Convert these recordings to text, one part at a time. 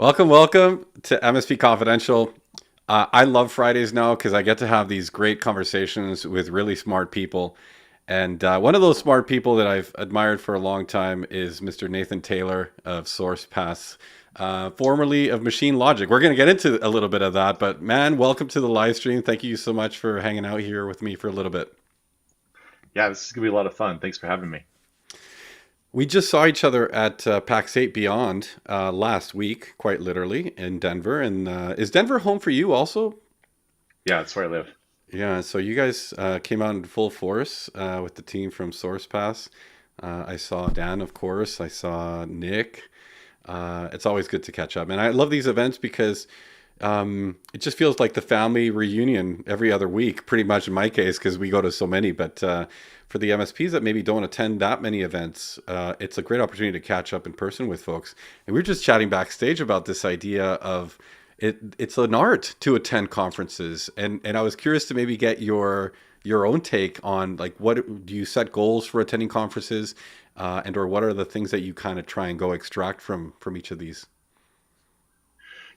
Welcome to MSP Confidential. I love Fridays now because I get to have these great conversations with really smart people. And one of those smart people that I've admired for a long time is Mr. Nathan Taylor of Sourcepass, formerly of Machine Logic. We're going to get into a little bit of that, but man, welcome to the live stream. Thank you so much for hanging out here with me for a little bit. Yeah, this is gonna be a lot of fun. Thanks for having me. We just saw each other at PAX 8 Beyond last week, quite literally, in Denver. And is Denver home for you also? Yeah, that's where I live. Yeah, so you guys came out in full force with the team from Sourcepass. I saw Dan, of course. I saw Nick. It's always good to catch up. And I love these events because it just feels like the family reunion every other week, pretty much in my case, because we go to so many. But for the MSPs that maybe don't attend that many events, it's a great opportunity to catch up in person with folks. And we were just chatting backstage about this idea of it's an art to attend conferences, and I was curious to maybe get your own take on like what do you set goals for attending conferences, and or what are the things that you kind of try and go extract from each of these.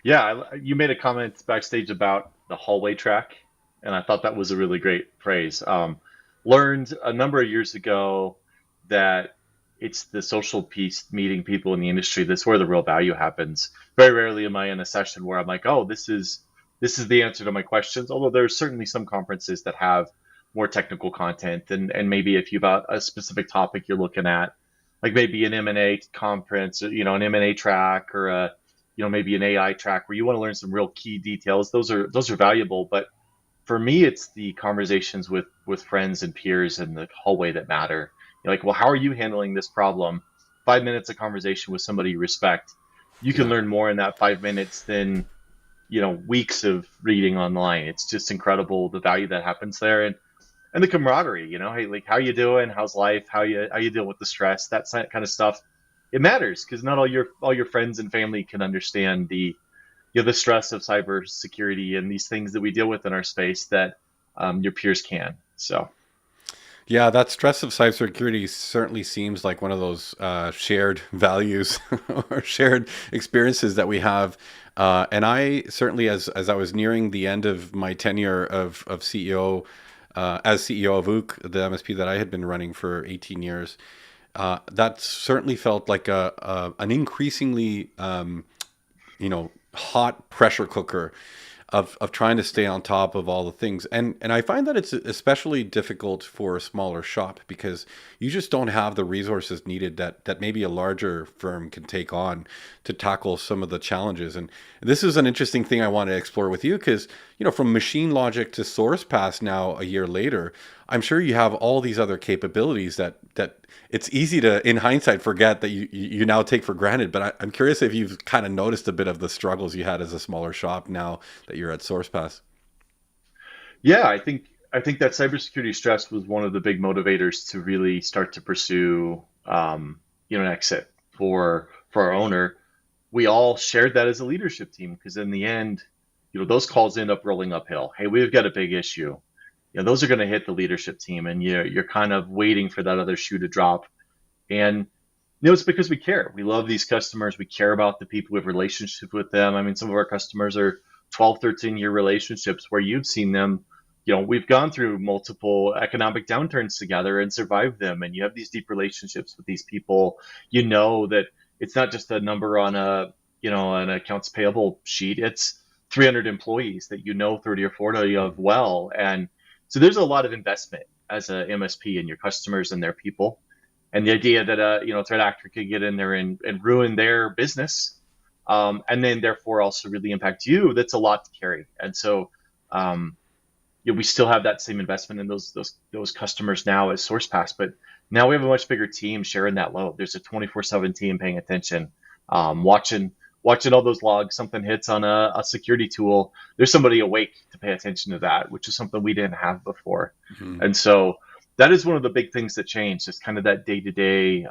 Yeah, you made a comment backstage about the hallway track, and I thought that was a really great phrase. Learned a number of years ago that it's the social piece, meeting people in the industry, that's where the real value happens. Very rarely am I in a session where I'm like, oh, this is the answer to my questions. Although there's certainly some conferences that have more technical content, and maybe if you've got a specific topic you're looking at, like maybe an M&A conference, or, an M&A track, or maybe an AI track where you want to learn some real key details. Those are valuable, but for me, it's the conversations with friends and peers in the hallway that matter. You're like, well, how are you handling this problem? 5 minutes of conversation with somebody you respect. You can Yeah. learn more in that 5 minutes than weeks of reading online. It's just incredible the value that happens there, and the camaraderie. Hey, like, how you doing? How's life? How you dealing with the stress? That kind of stuff. It matters because not all your friends and family can understand the stress of cybersecurity and these things that we deal with in our space that your peers can. So Yeah, that stress of cybersecurity certainly seems like one of those shared values or shared experiences that we have. And I certainly, as I was nearing the end of my tenure of CEO, as CEO of ook, the MSP that I had been running for 18 years, that certainly felt like an increasingly hot pressure cooker of trying to stay on top of all the things. And I find that it's especially difficult for a smaller shop because you just don't have the resources needed that maybe a larger firm can take on to tackle some of the challenges. And this is an interesting thing I want to explore with you because, from machine logic to Sourcepass now a year later, I'm sure you have all these other capabilities that it's easy to, in hindsight, forget that you now take for granted. But I'm curious if you've kind of noticed a bit of the struggles you had as a smaller shop now that you're at Sourcepass. yeah, I think that cybersecurity stress was one of the big motivators to really start to pursue an exit for our owner. We all shared that as a leadership team because in the end, those calls end up rolling uphill. Hey, we've got a big issue. Those are going to hit the leadership team, and you're kind of waiting for that other shoe to drop. And it's because we care. We love these customers. We care about the people. We have relationships with them. I mean, some of our customers are 12, 13-year relationships where you've seen them. We've gone through multiple economic downturns together and survived them. And you have these deep relationships with these people. You know that it's not just a number on an accounts payable sheet. It's 300 employees that 30 or 40 of well. And so there's a lot of investment as a MSP in your customers and their people, and the idea that a threat actor could get in there and ruin their business, and then therefore also really impact you. That's a lot to carry, and so we still have that same investment in those customers now as SourcePass, but now we have a much bigger team sharing that load. There's a 24/7 team paying attention, watching all those logs. Something hits on a security tool. There's somebody awake to pay attention to that, which is something we didn't have before, Mhm. and so that is one of the big things that changed. It's kind of that day-to-day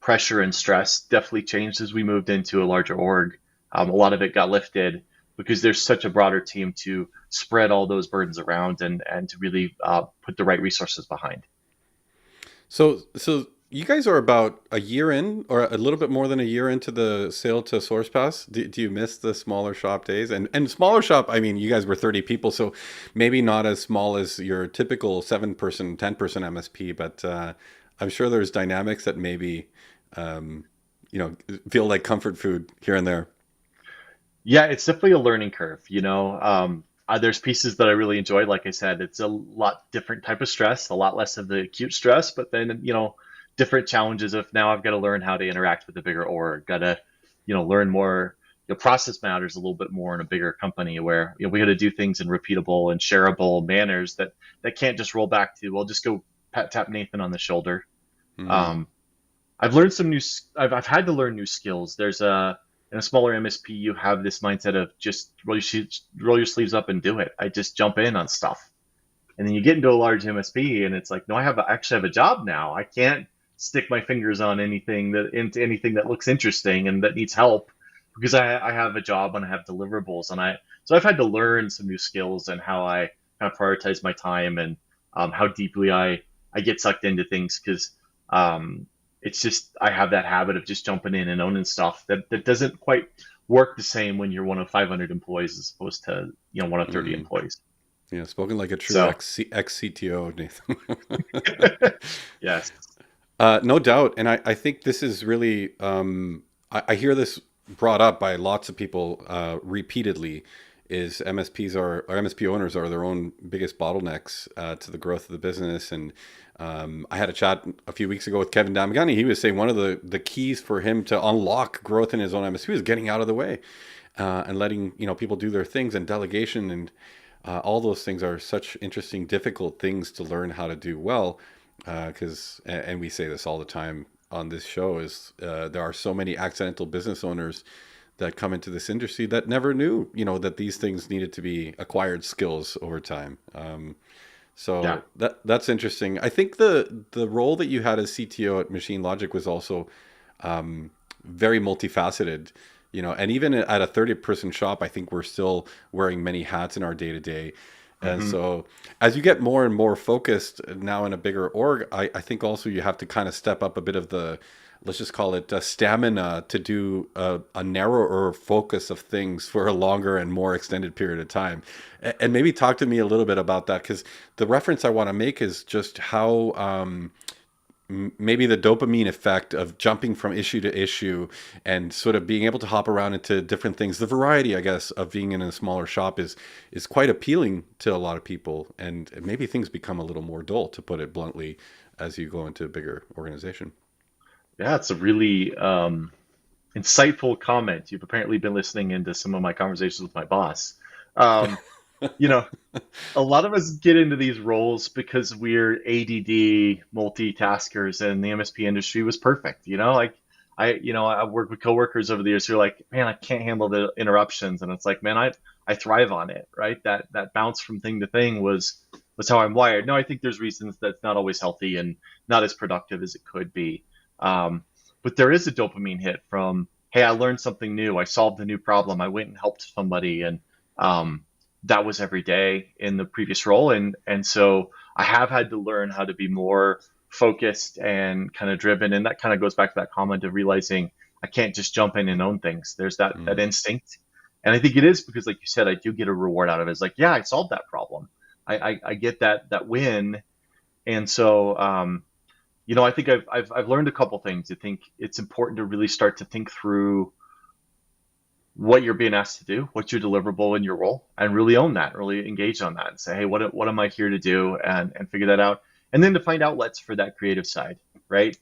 pressure and stress definitely changed as we moved into a larger org. A lot of it got lifted because there's such a broader team to spread all those burdens around and to really put the right resources behind. So You guys are about a year in, or a little bit more than a year into the sale to Sourcepass. Do you miss the smaller shop days? And smaller shop, I mean, you guys were 30 people, so maybe not as small as your typical 7-person, 10-person MSP, but I'm sure there's dynamics that maybe, um, feel like comfort food here and there. Yeah, it's definitely a learning curve, there's pieces that I really enjoy. Like I said, it's a lot different type of stress, a lot less of the acute stress, but then, different challenges of now I've got to learn how to interact with a bigger org, got to, learn more, process matters a little bit more in a bigger company where, we got to do things in repeatable and shareable manners that can't just roll back to, well, just go pat tap Nathan on the shoulder. Mm, Um, I've learned some new. I've had to learn new skills. There's a In a smaller MSP, you have this mindset of just roll your sleeves up and do it. I just jump in on stuff, and then you get into a large MSP, and it's like, no, I actually have a job now. I can't stick my fingers on anything that looks interesting and that needs help because I have a job and I have deliverables, and I've had to learn some new skills and how I kind of prioritize my time and how deeply I get sucked into things because um, it's just I have that habit of just jumping in and owning stuff that doesn't quite work the same when you're one of 500 employees as opposed to one of 30 mm. employees. Yeah, spoken like a true So ex CTO, Nathan. yes. No doubt, and I think this is really I hear this brought up by lots of people repeatedly. Is MSPs or MSP owners are their own biggest bottlenecks to the growth of the business, and I had a chat a few weeks ago with Kevin Damagani. He was saying one of the keys for him to unlock growth in his own MSP is getting out of the way and letting people do their things, and delegation and all those things are such interesting, difficult things to learn how to do well. Because, and we say this all the time on this show, is there are so many accidental business owners that come into this industry that never knew, that these things needed to be acquired skills over time. Yeah. So that's interesting. I think the role that you had as CTO at Machine Logic was also very multifaceted. And even at a 30-person shop, I think we're still wearing many hats in our day to day. And Hmm. so as you get more and more focused now in a bigger org, I think also you have to kind of step up a bit of the, let's just call it stamina to do a narrower focus of things for a longer and more extended period of time. And maybe talk to me a little bit about that, because the reference I want to make is just how maybe the dopamine effect of jumping from issue to issue and sort of being able to hop around into different things, the variety, I guess, of being in a smaller shop is quite appealing to a lot of people, and maybe things become a little more dull, to put it bluntly, as you go into a bigger organization. Yeah, it's a really insightful comment. You've apparently been listening into some of my conversations with my boss. Um, you know, a lot of us get into these roles because we're ADD multitaskers, and the MSP industry was perfect. I worked with coworkers over the years who are like, man, I can't handle the interruptions, and it's like, man, I thrive on it, right? That bounce from thing to thing was how I'm wired. No, I think there's reasons that's not always healthy and not as productive as it could be. Um, but there is a dopamine hit from, hey, I learned something new, I solved a new problem, I went and helped somebody, and um, that was every day in the previous role, and so I have had to learn how to be more focused and kind of driven, and that kind of goes back to that comment of realizing I can't just jump in and own things. There's that Mm. instinct, and I think it is because, like you said, I do get a reward out of it. It's like, yeah, I solved that problem. I get that win, and so I think I've learned a couple things. I think it's important to really start to think through what you're being asked to do, what's your deliverable in your role, and really own that, really engage on that, and say, hey, what am I here to do, and figure that out, and then to find outlets for that creative side, right?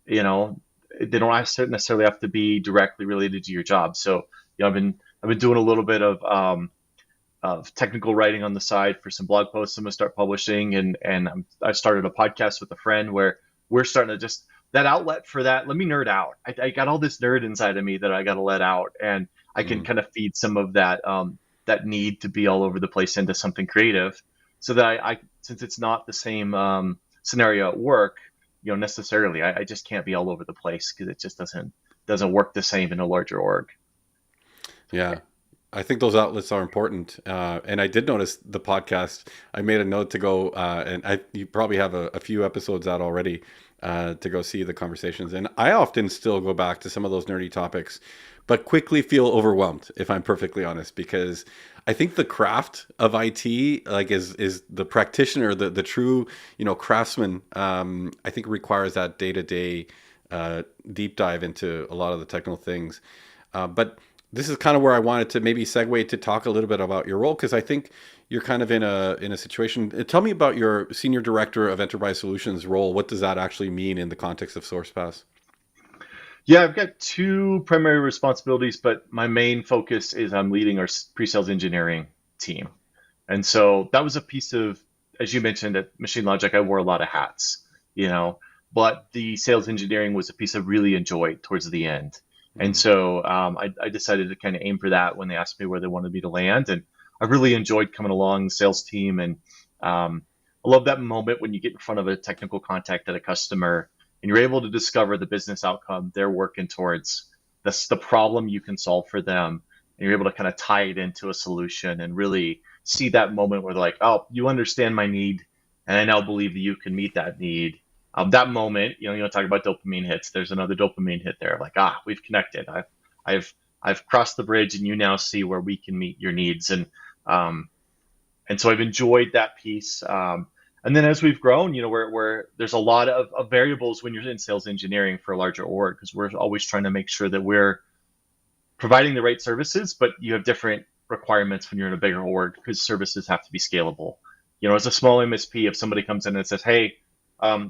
You know, they don't necessarily have to be directly related to your job. So, I've been doing a little bit of technical writing on the side for some blog posts I'm gonna start publishing, and I started a podcast with a friend where we're starting to just that outlet for that. Let me nerd out. I got all this nerd inside of me that I got to let out, and I can Mm. kind of feed some of that need to be all over the place into something creative, so that I since it's not the same scenario at work, necessarily, I just can't be all over the place because it just doesn't work the same in a larger org. Yeah. I think those outlets are important. And I did notice the podcast. I made a note to go, and you probably have a few episodes out already. to go see the conversations. And I often still go back to some of those nerdy topics, but quickly feel overwhelmed, if I'm perfectly honest, because I think the craft of IT, like is the practitioner, the true, craftsman. I think requires that day to day deep dive into a lot of the technical things. But this is kind of where I wanted to maybe segue to talk a little bit about your role, because I think you're kind of in a situation. Tell me about your senior director of enterprise solutions role. What does that actually mean in the context of Sourcepass? Yeah, I've got two primary responsibilities, but my main focus is I'm leading our pre-sales engineering team. And so that was a piece of, as you mentioned at Machine Logic, I wore a lot of hats, you know, but the sales engineering was a piece I really enjoyed towards the end. And Mm. so I decided to kind of aim for that when they asked me where they wanted me to land. And I really enjoyed coming along the sales team. And I love that moment when you get in front of a technical contact at a customer and you're able to discover the business outcome they're working towards. That's the problem you can solve for them. And you're able to kind of tie it into a solution and really see that moment where they're like, oh, you understand my need. And I now believe that you can meet that need. That moment, you know, talk about dopamine hits. There's another dopamine hit there. Like, we've connected. I've, I've crossed the bridge, and you now see where we can meet your needs. Um, and so I've enjoyed that piece. And then as we've grown, where there's a lot of variables when you're in sales engineering for a larger org, because we're always trying to make sure that we're providing the right services, but you have different requirements when you're in a bigger org because services have to be scalable. As a small MSP, if somebody comes in and says, "Hey,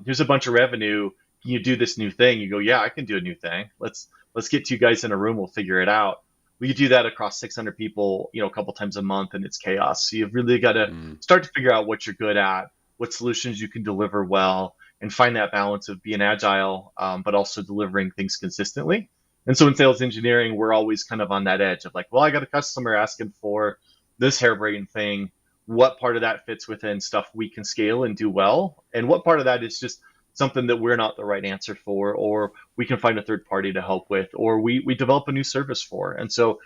here's a bunch of revenue. Can you do this new thing?" You go, "Yeah, I can do a new thing. Let's get you guys in a room. We'll figure it out." We could do that across 600 people, a couple times a month, and it's chaos. So you've really got to Mm. start to figure out what you're good at, what solutions you can deliver well, and find that balance of being agile, but also delivering things consistently. And so in sales engineering, we're always kind of on that edge of like, well, I got a customer asking for this harebrained thing. What part of that fits within stuff we can scale and do well? And what part of that is just something that we're not the right answer for, or we can find a third party to help with, or we develop a new service for. And so,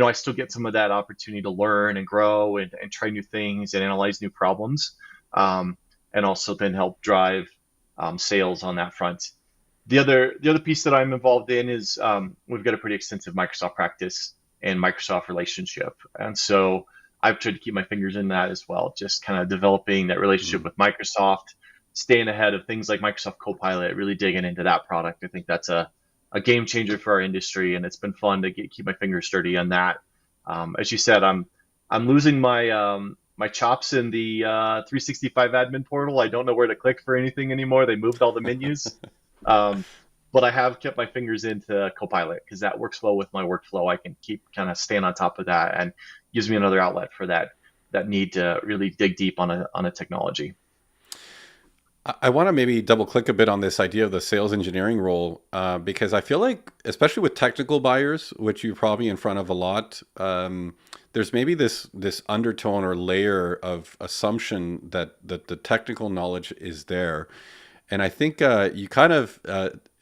I still get some of that opportunity to learn and grow and try new things and analyze new problems, and also then help drive sales on that front. The other piece that I'm involved in is we've got a pretty extensive Microsoft practice and Microsoft relationship, and so I've tried to keep my fingers in that as well, just kind of developing that relationship Mm. with Microsoft, staying ahead of things like Microsoft Copilot, really digging into that product. I think that's a game changer for our industry, and it's been fun to keep my fingers sturdy on that. As you said, I'm losing my chops in the 365 admin portal. I don't know where to click for anything anymore. They moved all the menus. Um, but I have kept my fingers into Copilot because that works well with my workflow. I can keep kind of staying on top of that and gives me another outlet for that need to really dig deep on a technology. I want to maybe double click a bit on this idea of the sales engineering role, because I feel like, especially with technical buyers, which you're probably in front of a lot, there's maybe this undertone or layer of assumption that the technical knowledge is there. And I think you kind of,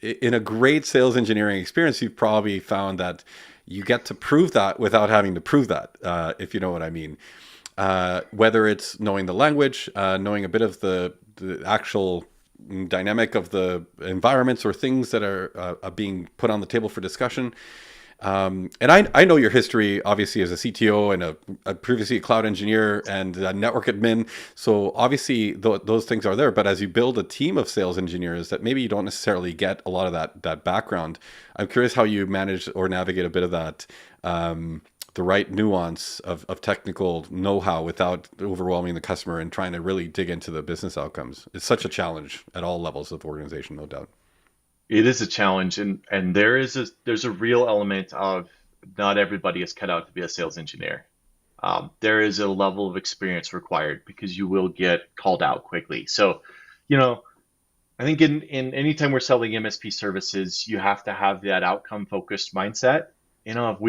in a great sales engineering experience, you've probably found that you get to prove that without having to prove that, if you know what I mean. Whether it's knowing the language, knowing a bit of the actual dynamic of the environments or things that are being put on the table for discussion. And I know your history, obviously, as a CTO and previously a cloud engineer and a network admin. So obviously those things are there. But as you build a team of sales engineers that maybe you don't necessarily get a lot of that background, I'm curious how you manage or navigate a bit of that, the right nuance of technical know-how without overwhelming the customer and trying to really dig into the business outcomes. It's such a challenge at all levels of organization, no doubt. It is a challenge, and there's a real element of not everybody is cut out to be a sales engineer. There is a level of experience required because you will get called out quickly. So, you know, I think in anytime we're selling MSP services, you have to have that outcome focused mindset. If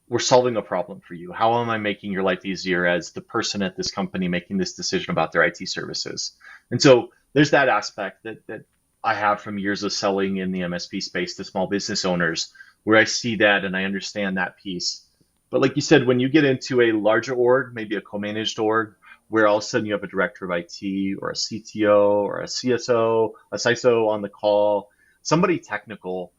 we're solving a problem for you. How am I making your life easier as the person at this company making this decision about their IT services? And so there's that aspect that I have from years of selling in the MSP space to small business owners, where I see that and I understand that piece. But like you said, when you get into a larger org, maybe a co-managed org, where all of a sudden you have a director of IT or a CTO or a CSO, a CISO on the call, somebody technical.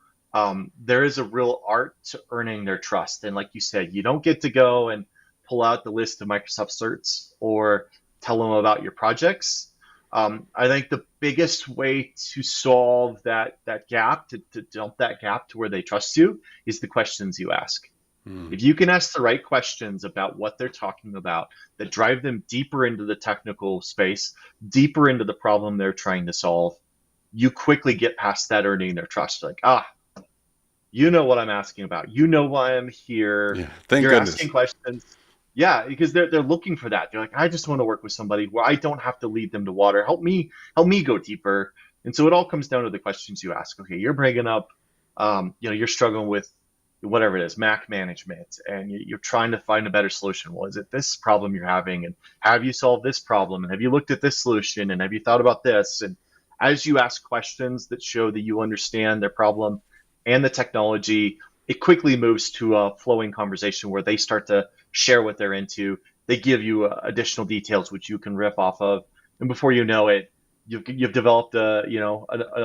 There is a real art to earning their trust. And like you said, you don't get to go and pull out the list of Microsoft certs or tell them about your projects. I think the biggest way to solve that gap, to dump that gap to where they trust you, is the questions you ask. Hmm. If you can ask the right questions about what they're talking about that drive them deeper into the technical space, deeper into the problem they're trying to solve, you quickly get past that earning their trust. Like, you know what I'm asking about. You know why I'm here. Yeah. Thank You're asking goodness. questions. Yeah, because they're looking for that. They're like, I just want to work with somebody where I don't have to lead them to water. Help me go deeper. And so it all comes down to the questions you ask. Okay, you're bringing up, you're struggling with whatever it is, Mac management, and you're trying to find a better solution. Well, is it this problem you're having? And have you solved this problem? And have you looked at this solution? And have you thought about this? And as you ask questions that show that you understand their problem and the technology, it quickly moves to a flowing conversation where they start to share what they're into. They give you additional details which you can riff off of, and before you know it, you've developed a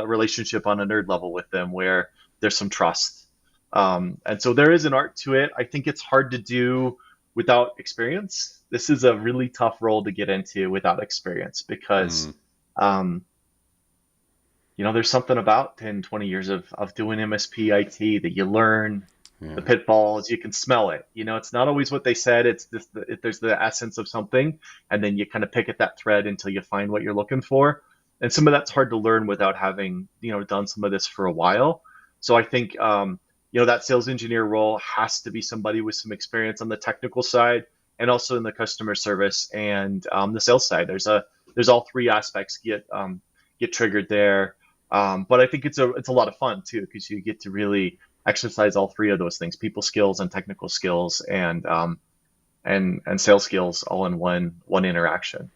relationship on a nerd level with them where there's some trust. And so there is an art to it. I think it's hard to do without experience. This is a really tough role to get into without experience because Hmm. um, there's something about 10, 20 years of doing MSP IT that you learn the Yeah. pitfalls, you can smell it. It's not always what they said. It's just there's the essence of something, and then you kind of pick at that thread until you find what you're looking for. And some of that's hard to learn without having, done some of this for a while. So I think, that sales engineer role has to be somebody with some experience on the technical side and also in the customer service and the sales side. There's all three aspects get triggered there. But I think it's a lot of fun too because you get to really exercise all three of those things: people skills and technical skills and sales skills all in one interaction.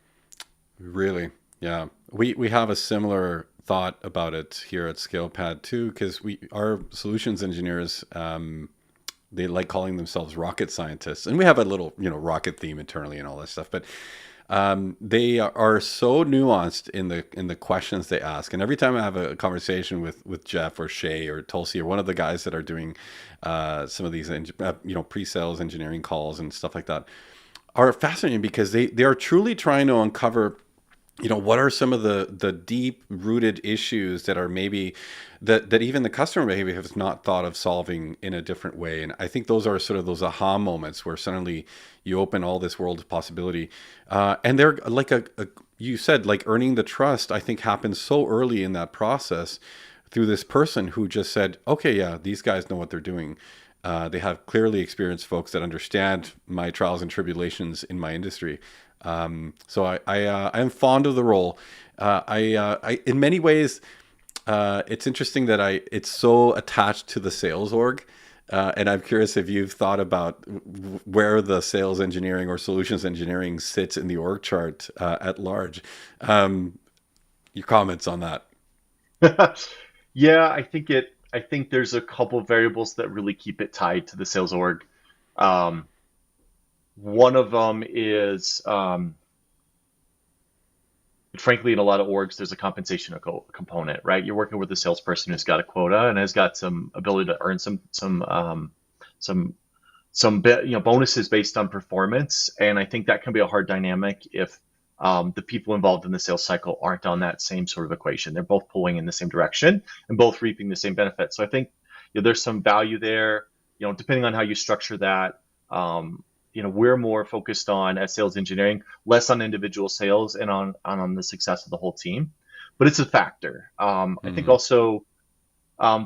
Really? Yeah. We have a similar thought about it here at ScalePad too, because our solutions engineers they like calling themselves rocket scientists, and we have a little rocket theme internally and all that stuff. But they are so nuanced in the questions they ask. And every time I have a conversation with Jeff or Shay or Tulsi or one of the guys that are doing some of these pre-sales engineering calls and stuff like that, are fascinating because they are truly trying to uncover what are some of the deep rooted issues that are maybe that even the customer maybe has not thought of solving in a different way. And I think those are sort of those aha moments where suddenly you open all this world of possibility, and they're like you said, like earning the trust, I think happens so early in that process through this person who just said, okay, yeah, these guys know what they're doing. They have clearly experienced folks that understand my trials and tribulations in my industry. So I'm fond of the role. I in many ways, it's interesting that it's so attached to the sales org. And I'm curious if you've thought about where the sales engineering or solutions engineering sits in the org chart at large. Your comments on that? Yeah, I think there's a couple variables that really keep it tied to the sales org. Um, One of them is, frankly, in a lot of orgs, there's a compensation component, right? You're working with a salesperson who's got a quota and has got some ability to earn some bonuses based on performance. And I think that can be a hard dynamic if the people involved in the sales cycle aren't on that same sort of equation. They're both pulling in the same direction and both reaping the same benefits. So I think there's some value there. Depending on how you structure that. We're more focused on as sales engineering, less on individual sales and on the success of the whole team. But it's a factor. I think Hmm. also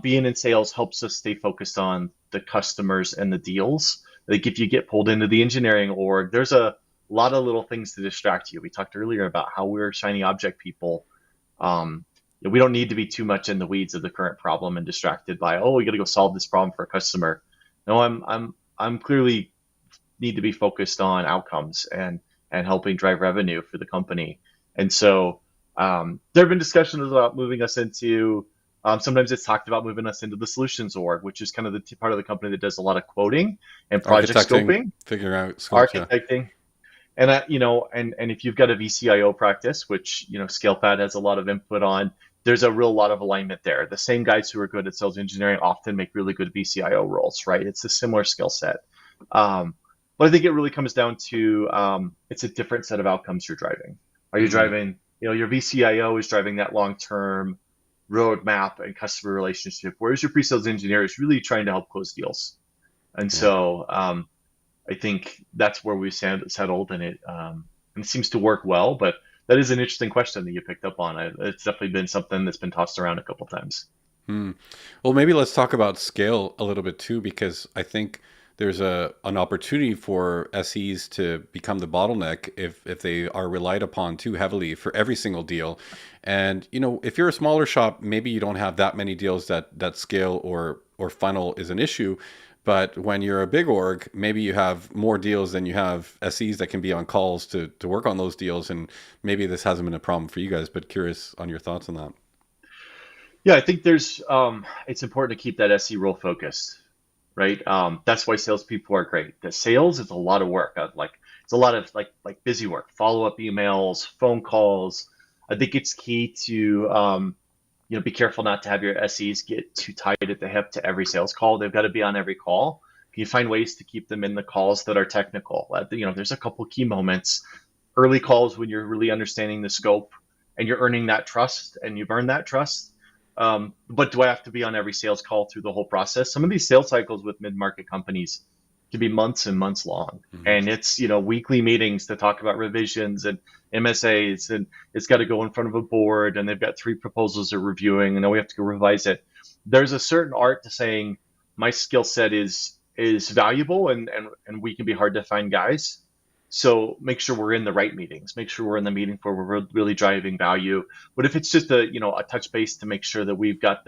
being in sales helps us stay focused on the customers and the deals. Like if you get pulled into the engineering org, there's a lot of little things to distract you. We talked earlier about how we're shiny object people. We don't need to be too much in the weeds of the current problem and distracted by, oh, we got to go solve this problem for a customer. No, I'm clearly need to be focused on outcomes and helping drive revenue for the company. And so there have been discussions about moving us into. Sometimes it's talked about moving us into the solutions org, which is kind of the part of the company that does a lot of quoting and project Architecting, scoping, figuring out scopes. Yeah. architecting. And and if you've got a VCIO practice, which ScalePad has a lot of input on, there's a real lot of alignment there. The same guys who are good at sales engineering often make really good VCIO roles, right? It's a similar skill set. Um, but I think it really comes down to it's a different set of outcomes you're driving. Are you Hmm. driving, your VCIO is driving that long-term roadmap and customer relationship, whereas your pre-sales engineer is really trying to help close deals. And Yeah. so I think that's where we settled, and it seems to work well. But that is an interesting question that you picked up on. It's definitely been something that's been tossed around a couple times. Hmm. Well, maybe let's talk about scale a little bit too, because I think there's an opportunity for SEs to become the bottleneck if they are relied upon too heavily for every single deal. And if you're a smaller shop, maybe you don't have that many deals that scale or funnel is an issue. But when you're a big org, maybe you have more deals than you have SEs that can be on calls to work on those deals. And maybe this hasn't been a problem for you guys, but curious on your thoughts on that. Yeah, I think it's important to keep that SE role focused, right? That's why salespeople are great. The sales is a lot of work. It's a lot of busy work, follow up emails, phone calls. I think it's key to be careful not to have your SEs get too tight at the hip to every sales call. They've got to be on every call. Can you find ways to keep them in the calls that are technical? There's a couple key moments, early calls when you're really understanding the scope and you're earning that trust and you've earned that trust. But do I have to be on every sales call through the whole process? Some of these sales cycles with mid-market companies can be months and months long. Hmm. And it's, weekly meetings to talk about revisions and MSAs, and it's got to go in front of a board, and they've got three proposals they're reviewing, and then we have to go revise it. There's a certain art to saying my skill set is valuable, and we can be hard to find guys. So make sure we're in the right meetings. Make sure we're in the meeting where we're really driving value. But if it's just a touch base to make sure that we've got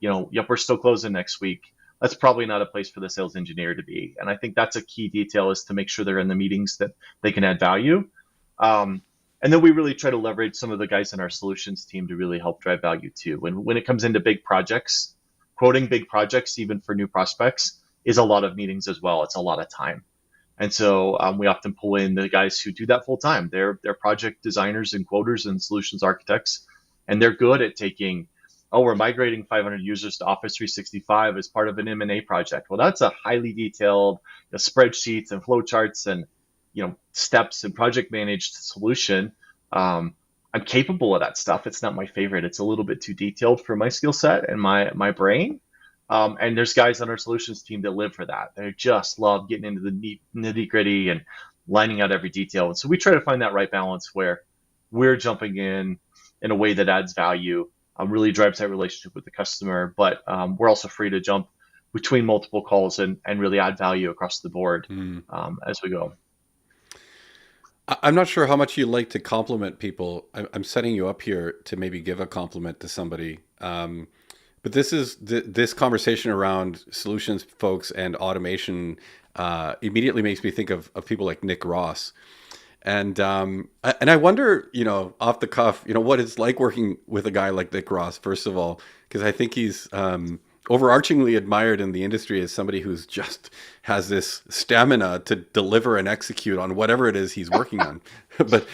yep, we're still closing next week, that's probably not a place for the sales engineer to be. And I think that's a key detail, is to make sure they're in the meetings that they can add value. Um, and then we really try to leverage some of the guys in our solutions team to really help drive value too. When it comes into big projects, quoting big projects, even for new prospects, is a lot of meetings as well. It's a lot of time. And so we often pull in the guys who do that full time. They're project designers and quoters and solutions architects, and they're good at taking, oh, we're migrating 500 users to Office 365 as part of an M&A project. Well, that's a highly detailed spreadsheets and flowcharts and steps and project managed solution. I'm capable of that stuff. It's not my favorite. It's a little bit too detailed for my skill set and my brain. And there's guys on our solutions team that live for that. They just love getting into the nitty gritty and lining out every detail. And so we try to find that right balance where we're jumping in a way that adds value, really drives that relationship with the customer, but we're also free to jump between multiple calls and really add value across the board as we go. I'm not sure how much you like to compliment people. I'm setting you up here to maybe give a compliment to somebody. But this conversation around solutions folks and automation immediately makes me think of people like Nick Ross. And I wonder, off the cuff, what it's like working with a guy like Nick Ross, first of all, because I think he's overarchingly admired in the industry as somebody who's just has this stamina to deliver and execute on whatever it is he's working on. But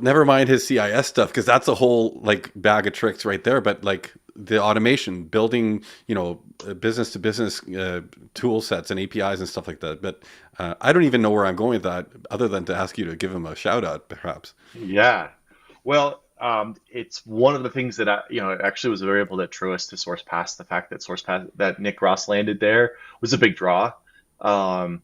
never mind his CIS stuff, because that's a whole like bag of tricks right there. But like the automation, building, business to business tool sets and APIs and stuff like that. But I don't even know where I'm going with that, other than to ask you to give him a shout out, perhaps. Yeah. Well, it's one of the things that actually was a variable that drew us to Sourcepass. The fact that Sourcepass, that Nick Ross landed there was a big draw. Um,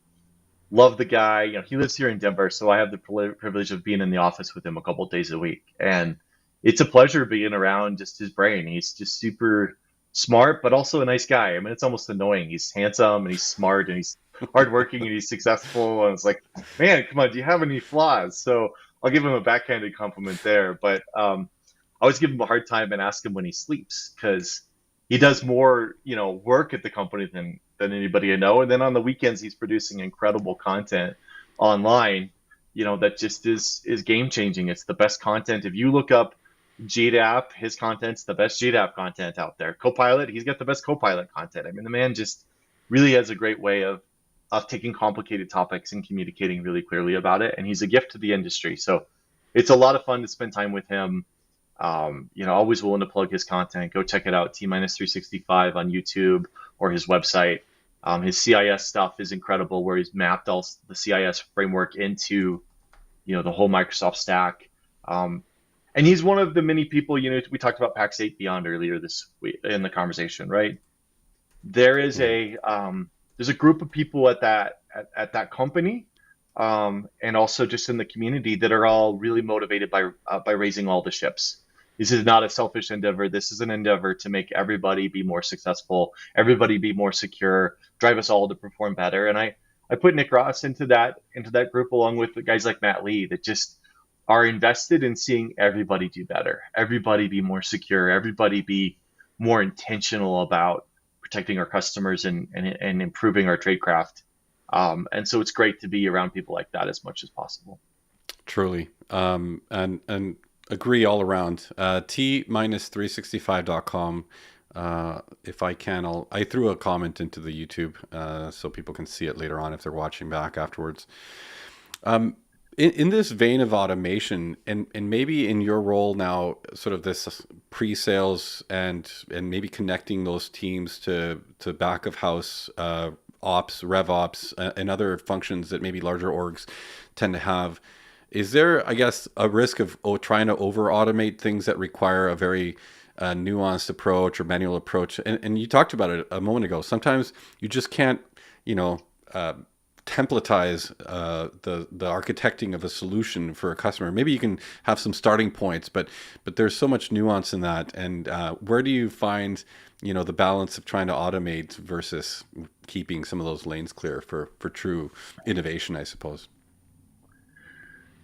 Love the guy. He lives here in Denver, so I have the privilege of being in the office with him a couple of days a week, and it's a pleasure being around just his brain. He's just super smart, but also a nice guy. I mean, it's almost annoying. He's handsome and he's smart and he's hardworking and he's successful. And it's like, man, come on, do you have any flaws? So I'll give him a backhanded compliment there, but I always give him a hard time and ask him when he sleeps, because he does more, work at the company than anybody I know. And then on the weekends, he's producing incredible content online, that just is game changing. It's the best content. If you look up GDAP, his content's the best GDAP content out there. Copilot, he's got the best Copilot content. I mean, the man just really has a great way of of taking complicated topics and communicating really clearly about it. And he's a gift to the industry. So it's a lot of fun to spend time with him. Always willing to plug his content. Go check it out, T-365 on YouTube or his website. His CIS stuff is incredible, where he's mapped all the CIS framework into, the whole Microsoft stack. And he's one of the many people, we talked about PAX 8 Beyond earlier this week in the conversation, right? There is Yeah. there's a group of people at that company, and also just in the community, that are all really motivated by raising all the ships. This is not a selfish endeavor. This is an endeavor to make everybody be more successful, everybody be more secure, drive us all to perform better. And I put Nick Ross into that group, along with the guys like Matt Lee, that just are invested in seeing everybody do better, everybody be more secure, everybody be more intentional about protecting our customers and improving our tradecraft. And so it's great to be around people like that as much as possible. Truly. And agree all around. T-365.com. If I can, I threw a comment into the YouTube so people can see it later on if they're watching back afterwards. Um, in this vein of automation, and maybe in your role now, sort of this pre-sales and maybe connecting those teams to back of house ops, rev ops, and other functions that maybe larger orgs tend to have. Is there, I guess, a risk of trying to over automate things that require a very nuanced approach or manual approach? And you talked about it a moment ago. Sometimes you just can't, you know, uh, templatize the architecting of a solution for a customer. Maybe you can have some starting points, but there's so much nuance in that. And where do you find, the balance of trying to automate versus keeping some of those lanes clear for true innovation, I suppose?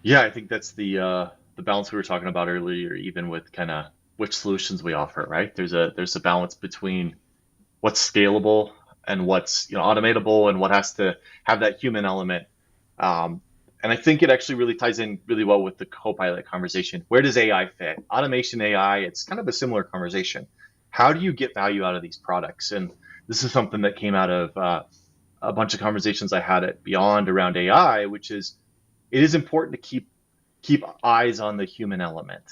Yeah, I think that's the balance we were talking about earlier, even with kind of which solutions we offer, right? There's a balance between what's scalable and what's automatable, and what has to have that human element. Um, and I think it actually really ties in really well with the Copilot conversation. Where does AI fit? Automation AI, it's kind of a similar conversation. How do you get value out of these products? And this is something that came out of a bunch of conversations I had at Beyond around AI, which is, it is important to keep eyes on the human element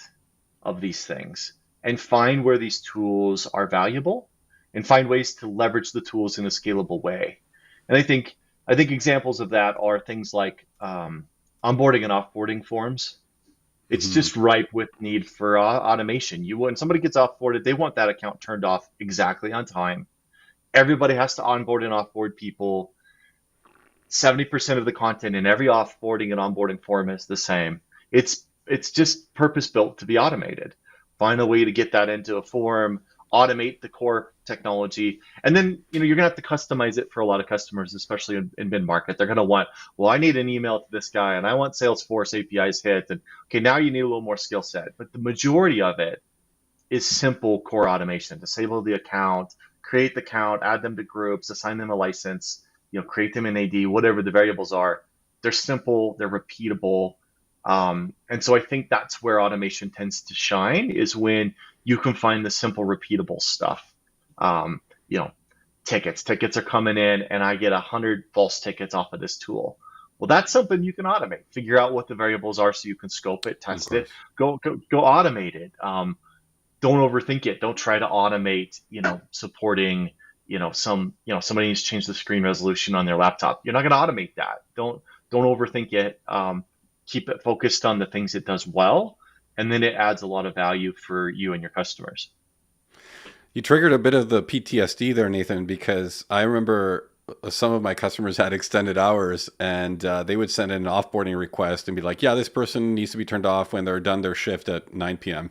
of these things, and find where these tools are valuable, and find ways to leverage the tools in a scalable way. And I think examples of that are things like onboarding and offboarding forms. It's Hmm. just ripe with need for automation. When somebody gets offboarded, they want that account turned off exactly on time. Everybody has to onboard and offboard people. 70% of the content in every offboarding and onboarding form is the same. It's just purpose built to be automated. Find a way to get that into a form, automate the core technology, and then you're gonna have to customize it for a lot of customers, especially in mid market. They're gonna want, well, I need an email to this guy, and I want Salesforce APIs hit, and okay, now you need a little more skill set. But the majority of it is simple core automation. Disable the account, create the account, add them to groups, assign them a license, create them in AD, whatever the variables are. They're simple, they're repeatable. And so I think that's where automation tends to shine, is when you can find the simple, repeatable stuff. Um, you know, tickets are coming in, and I get 100 false tickets off of this tool. Well, that's something you can automate. Figure out what the variables are so you can scope it, Of test it, course. go automate it. Don't overthink it. Don't try to automate, supporting, somebody needs to change the screen resolution on their laptop. You're not going to automate that. Don't overthink it. Keep it focused on the things it does well, and then it adds a lot of value for you and your customers. You triggered a bit of the PTSD there, Nathan, because I remember some of my customers had extended hours, and they would send in an offboarding request and be like, yeah, this person needs to be turned off when they're done their shift at 9 p.m.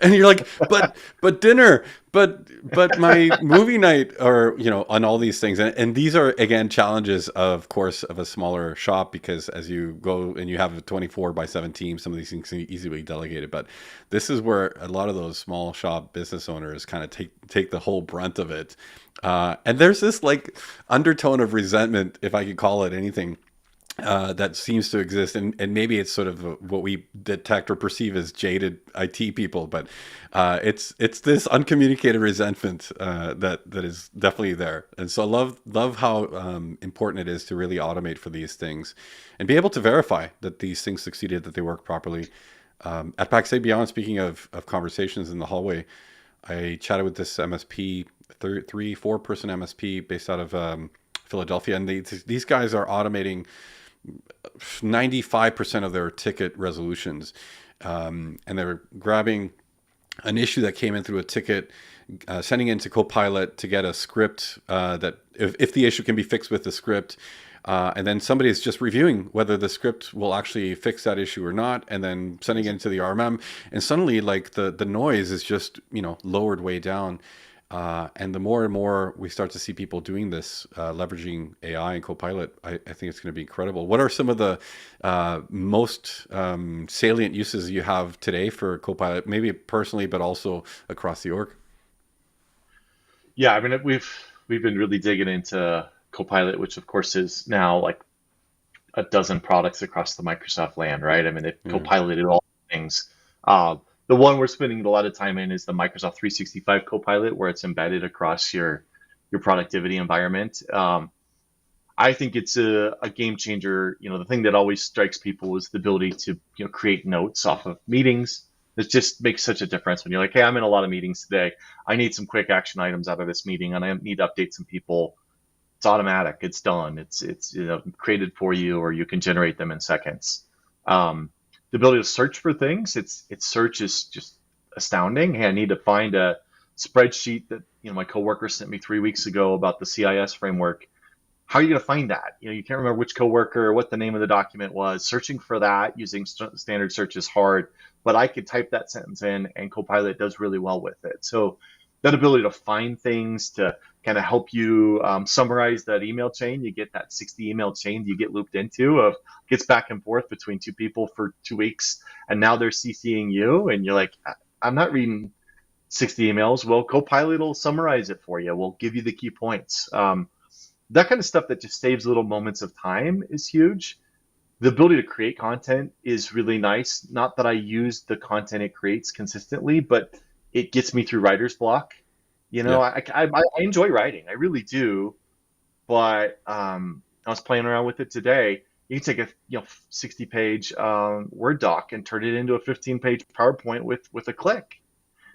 And you're like, but dinner, but my movie night, or on all these things. And these are again challenges, of course, of a smaller shop, because as you go and you have a 24/7 team, some of these things can be easily delegated. But this is where a lot of those small shop business owners kind of take the whole brunt of it. And there's this like undertone of resentment, if I could call it anything, that seems to exist, and maybe it's sort of what we detect or perceive as jaded IT people, but it's this uncommunicated resentment that is definitely there. And so I love how important it is to really automate for these things, and be able to verify that these things succeeded, that they work properly. At PAX Beyond, speaking of conversations in the hallway, I chatted with this MSP, three, 4 person MSP based out of Philadelphia, and these guys are automating 95% of their ticket resolutions. And they're grabbing an issue that came in through a ticket, sending it into Copilot to get a script that if the issue can be fixed with the script. And then somebody is just reviewing whether the script will actually fix that issue or not, and then sending it into the RMM. And suddenly, like the noise is just lowered way down. And the more and more we start to see people doing this, leveraging AI and Copilot, I think it's going to be incredible. What are some of the most salient uses you have today for Copilot, maybe personally, but also across the org? Yeah, I mean, we've been really digging into Copilot, which of course is now like a dozen products across the Microsoft land, right? I mean, they've Yeah. co-piloted all things. The one we're spending a lot of time in is the Microsoft 365 Copilot, where it's embedded across your productivity environment. I think it's a game changer. The thing that always strikes people is the ability to create notes off of meetings. It just makes such a difference when you're like, hey, I'm in a lot of meetings today. I need some quick action items out of this meeting, and I need to update some people. It's automatic. It's done. It's created for you, or you can generate them in seconds. The ability to search for things, its search is just astounding. Hey, I need to find a spreadsheet that my coworker sent me 3 weeks ago about the CIS framework. How are you going to find that? You can't remember which coworker or what the name of the document was. Searching for that using standard search is hard, but I could type that sentence in, and Copilot does really well with it. So that ability to find things, to kind of help you summarize that email chain. You get that 60 email chain you get looped into of gets back and forth between two people for 2 weeks, and now they're CCing you, and you're like, I'm not reading 60 emails. Well, Copilot will summarize it for you. We'll give you the key points. That kind of stuff that just saves little moments of time is huge. The ability to create content is really nice. Not that I use the content it creates consistently, but it gets me through writer's block. Yeah. I enjoy writing. I really do. But I was playing around with it today. You can take a 60-page Word doc and turn it into a 15-page PowerPoint with a click.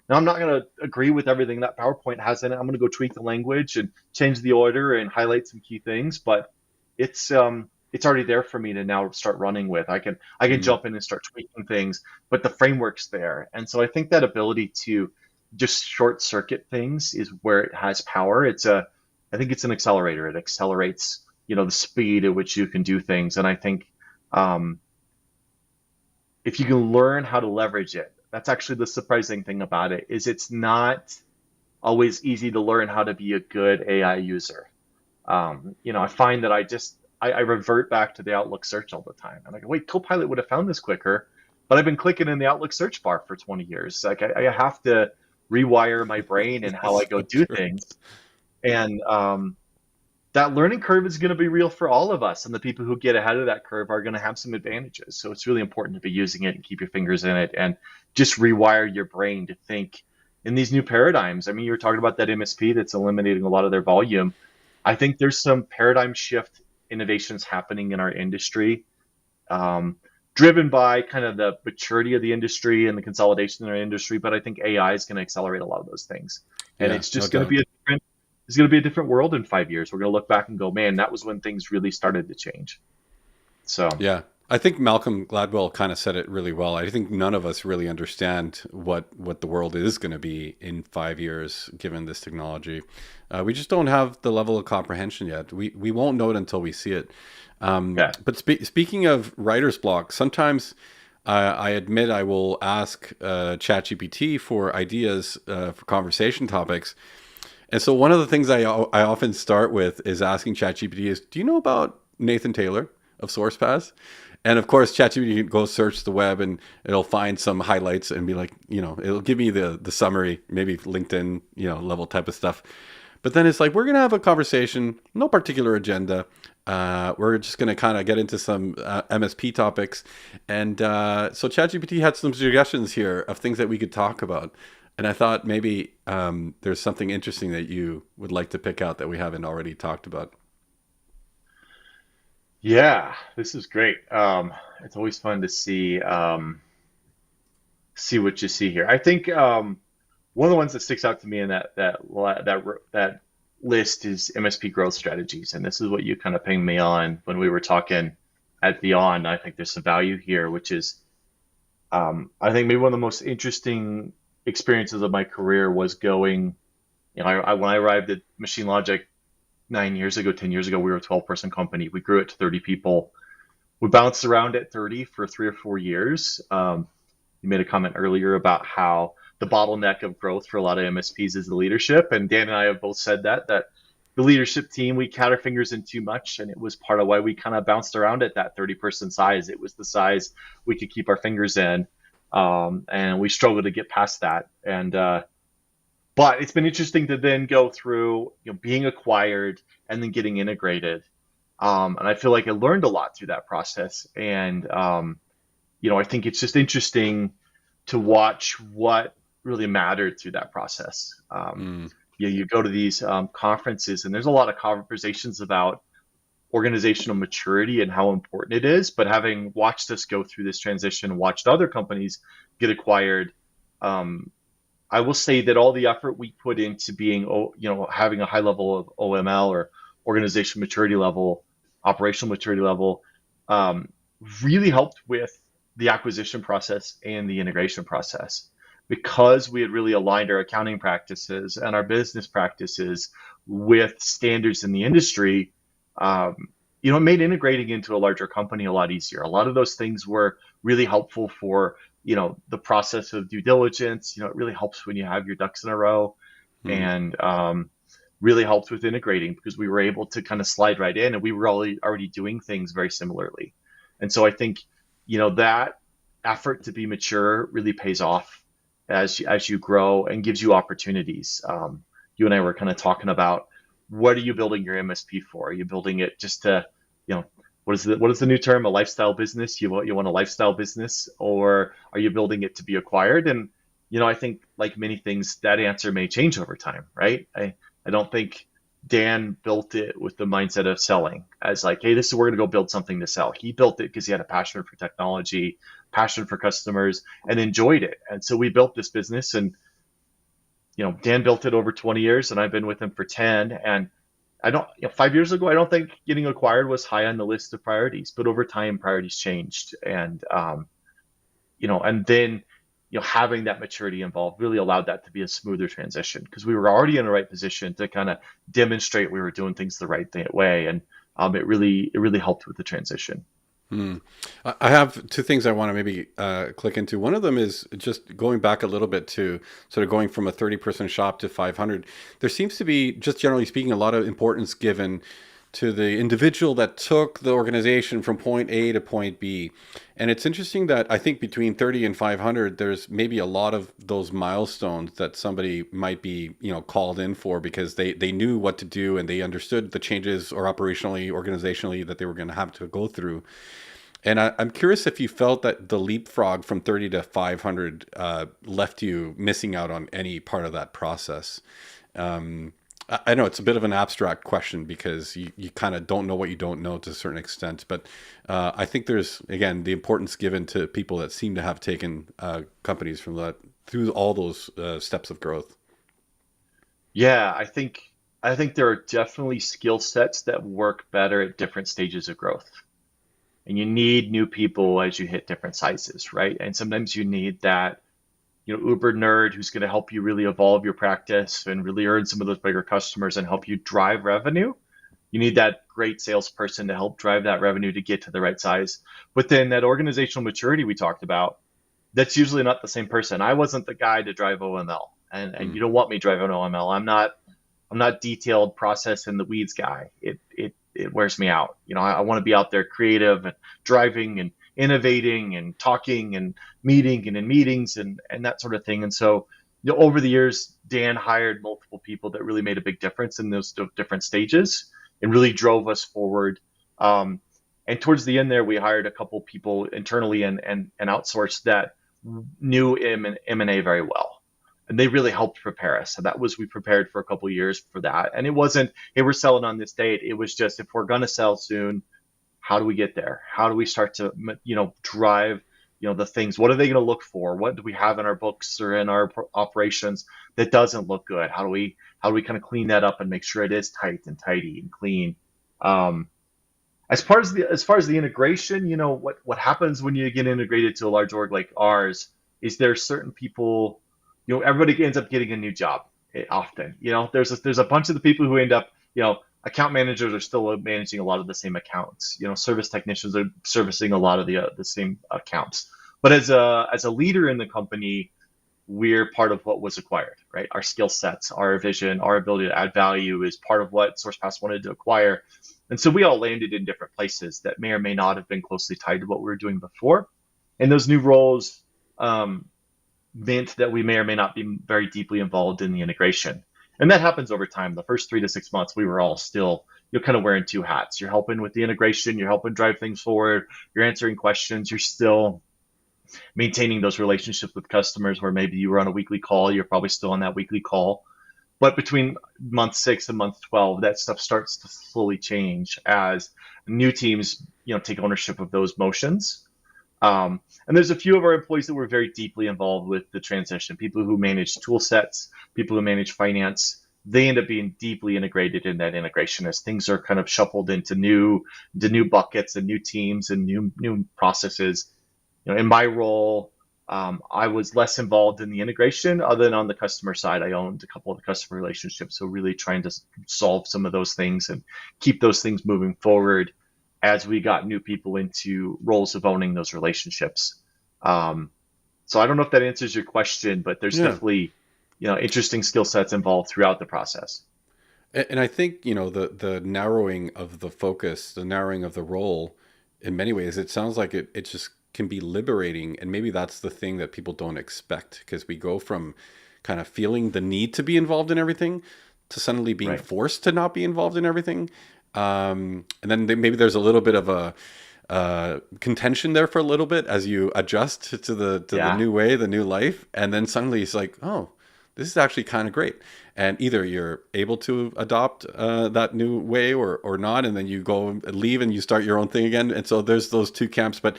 Now, I'm not going to agree with everything that PowerPoint has in it. I'm going to go tweak the language and change the order and highlight some key things, but it's already there for me to now start running with. I can Mm. jump in and start tweaking things, but the framework's there. And so I think that ability to just short circuit things is where it has power. I think it's an accelerator. It accelerates, the speed at which you can do things. And I think um, if you can learn how to leverage it, that's actually the surprising thing about it, is it's not always easy to learn how to be a good AI user. I find that I revert back to the Outlook search all the time. And I go, wait, Copilot would have found this quicker, but I've been clicking in the Outlook search bar for 20 years. Like I have to rewire my brain and how I go So do true. things. And that learning curve is going to be real for all of us. And the people who get ahead of that curve are going to have some advantages. So it's really important to be using it and keep your fingers in it and just rewire your brain to think in these new paradigms. I mean, you were talking about that MSP that's eliminating a lot of their volume. I think there's some paradigm shift innovations happening in our industry, driven by kind of the maturity of the industry and the consolidation in our industry. But I think AI is going to accelerate a lot of those things, and Yeah, it's no just going to doubt. be it's going to be a different world in 5 years. We're going to look back and go, man, that was when things really started to change. So Yeah. I think Malcolm Gladwell kind of said it really well. I think none of us really understand what the world is going to be in 5 years, given this technology. We just don't have the level of comprehension yet. We won't know it until we see it. yeah, But speaking of writer's block, sometimes I admit I will ask ChatGPT for ideas for conversation topics. And so one of the things I often start with is asking ChatGPT is, do you know about Nathan Taylor of Sourcepass? And of course, ChatGPT can go search the web and it'll find some highlights and be like, it'll give me the summary, maybe LinkedIn, level type of stuff. But then it's like, we're going to have a conversation, no particular agenda. We're just going to kind of get into some MSP topics. And so ChatGPT had some suggestions here of things that we could talk about. And I thought maybe there's something interesting that you would like to pick out that we haven't already talked about. Yeah, this is great. It's always fun to see what you see here. I think one of the ones that sticks out to me in that list is MSP growth strategies, and this is what you kind of pinged me on when we were talking at Beyond. I think there's some value here, which is I think maybe one of the most interesting experiences of my career was going. When I arrived at Machine Logic 9 years ago, 10 years ago, we were a 12-person company. We grew it to 30 people. We bounced around at 30 for 3 or 4 years. You made a comment earlier about how the bottleneck of growth for a lot of MSPs is the leadership. And Dan and I have both said that the leadership team, we count our fingers in too much. And it was part of why we kind of bounced around at that 30-person size. It was the size we could keep our fingers in. And we struggled to get past that. But it's been interesting to then go through, being acquired and then getting integrated. And I feel like I learned a lot through that process. And I think it's just interesting to watch what really mattered through that process. Mm, You go to these conferences, and there's a lot of conversations about organizational maturity and how important it is. But having watched us go through this transition, watched other companies get acquired, um, I will say that all the effort we put into being, having a high level of OML or organizational maturity level, operational maturity level, um, really helped with the acquisition process and the integration process because we had really aligned our accounting practices and our business practices with standards in the industry. It made integrating into a larger company a lot easier. A lot of those things were really helpful for, the process of due diligence. It really helps when you have your ducks in a row, mm. and really helped with integrating because we were able to kind of slide right in, and we were already doing things very similarly. And so I think, that effort to be mature really pays off as you grow and gives you opportunities. You and I were kind of talking about, what are you building your MSP for? Are you building it just to, you know, what is the new term? A lifestyle business? You want a lifestyle business, or are you building it to be acquired? And I think, like many things, that answer may change over time, right? I don't think Dan built it with the mindset of selling as like, hey, we're going to go build something to sell. He built it because he had a passion for technology, passion for customers, and enjoyed it. And so we built this business, and Dan built it over 20 years, and I've been with him for 10. And I don't, 5 years ago, I don't think getting acquired was high on the list of priorities, but over time, priorities changed. And then, having that maturity involved really allowed that to be a smoother transition because we were already in the right position to kind of demonstrate we were doing things the right way. And it really helped with the transition. Hmm. I have two things I want to maybe click into. One of them is just going back a little bit to sort of going from a 30-person shop to 500. There seems to be, just generally speaking, a lot of importance given to the individual that took the organization from point A to point B. And it's interesting that I think between 30 and 500, there's maybe a lot of those milestones that somebody might be, called in for because they knew what to do and they understood the changes or operationally, organizationally that they were going to have to go through. And I'm curious if you felt that the leapfrog from 30 to 500 left you missing out on any part of that process. I know it's a bit of an abstract question because you kind of don't know what you don't know to a certain extent. But I think there's, again, the importance given to people that seem to have taken companies from that through all those steps of growth. Yeah, I think there are definitely skill sets that work better at different stages of growth. And you need new people as you hit different sizes, right? And sometimes you need that, Uber nerd who's going to help you really evolve your practice and really earn some of those bigger customers and help you drive revenue. You need that great salesperson to help drive that revenue to get to the right size. But then that organizational maturity we talked about, that's usually not the same person. I wasn't the guy to drive OML, and Mm, you don't want me driving OML. I'm not detailed process in the weeds guy. It wears me out. I want to be out there creative and driving and innovating and talking and meeting and in meetings and that sort of thing. And so, over the years, Dan hired multiple people that really made a big difference in those different stages and really drove us forward. Um, and towards the end there, we hired a couple people internally and outsourced that knew M&A very well. And they really helped prepare us. So that was, we prepared for a couple of years for that. And it wasn't, hey, we're selling on this date. It was just, if we're going to sell soon, how do we get there? How do we start to, drive, the things? What are they going to look for? What do we have in our books or in our operations that doesn't look good? How do we kind of clean that up and make sure it is tight and tidy and clean? Um, as far as the integration, what happens when you get integrated to a large org like ours is there's certain people, everybody ends up getting a new job often. There's a bunch of the people who end up, account managers are still managing a lot of the same accounts. Service technicians are servicing a lot of the same accounts. But as a leader in the company, we're part of what was acquired, right? Our skill sets, our vision, our ability to add value is part of what Sourcepass wanted to acquire. And so we all landed in different places that may or may not have been closely tied to what we were doing before. And those new roles meant that we may or may not be very deeply involved in the integration. And that happens over time. The first 3 to 6 months, we were all still, you're kind of wearing two hats. You're helping with the integration, you're helping drive things forward, you're answering questions, you're still maintaining those relationships with customers where maybe you were on a weekly call, you're probably still on that weekly call. But between month 6 and month 12, that stuff starts to slowly change as new teams, take ownership of those motions. And there's a few of our employees that were very deeply involved with the transition. People who manage tool sets, people who manage finance, they end up being deeply integrated in that integration as things are kind of shuffled into new buckets and new teams and new processes. In my role, I was less involved in the integration other than on the customer side. I owned a couple of the customer relationships. So really trying to solve some of those things and keep those things moving forward as we got new people into roles of owning those relationships. So I don't know if that answers your question, but there's Yeah. definitely, interesting skill sets involved throughout the process. And I think, the narrowing of the focus, the narrowing of the role, in many ways, it sounds like it just can be liberating. And maybe that's the thing that people don't expect, because we go from kind of feeling the need to be involved in everything to suddenly being Right. forced to not be involved in everything. And then maybe there's a little bit of a contention there for a little bit as you adjust to the Yeah. new way, the new life, and then suddenly it's like, oh, this is actually kind of great. And either you're able to adopt that new way or not, and then you go and leave and you start your own thing again. And so there's those two camps. But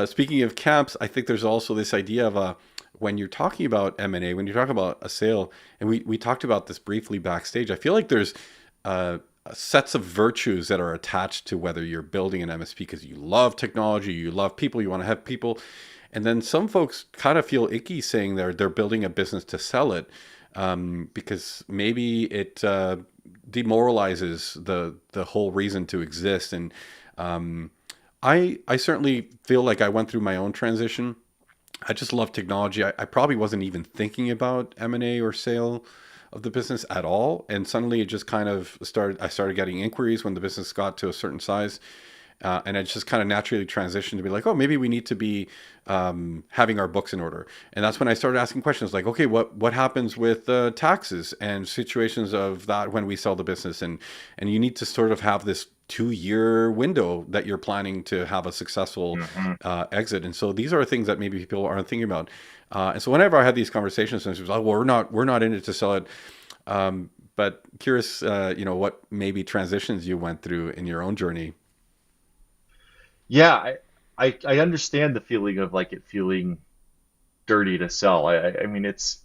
speaking of camps, I think there's also this idea of when you're talking about M&A, when you're talking about a sale, and we talked about this briefly backstage, I feel like there's uh, sets of virtues that are attached to whether you're building an MSP because you love technology, you love people, you want to have people. And then some folks kind of feel icky saying they're building a business to sell it, because maybe it demoralizes the whole reason to exist. And I certainly feel like I went through my own transition. I just love technology. I probably wasn't even thinking about M&A or sale of the business at all. And suddenly it just kind of started, I started getting inquiries when the business got to a certain size. And it just kind of naturally transitioned to be like, oh, maybe we need to be having our books in order. And that's when I started asking questions like, okay, what happens with taxes and situations of that when we sell the business? And you need to sort of have this 2-year window that you're planning to have a successful Hmm. exit. And so these are things that maybe people aren't thinking about. And so whenever I had these conversations, and it was like, well, we're not in it to sell it. But curious, what maybe transitions you went through in your own journey. Yeah, I understand the feeling of like it feeling dirty to sell. I mean, it's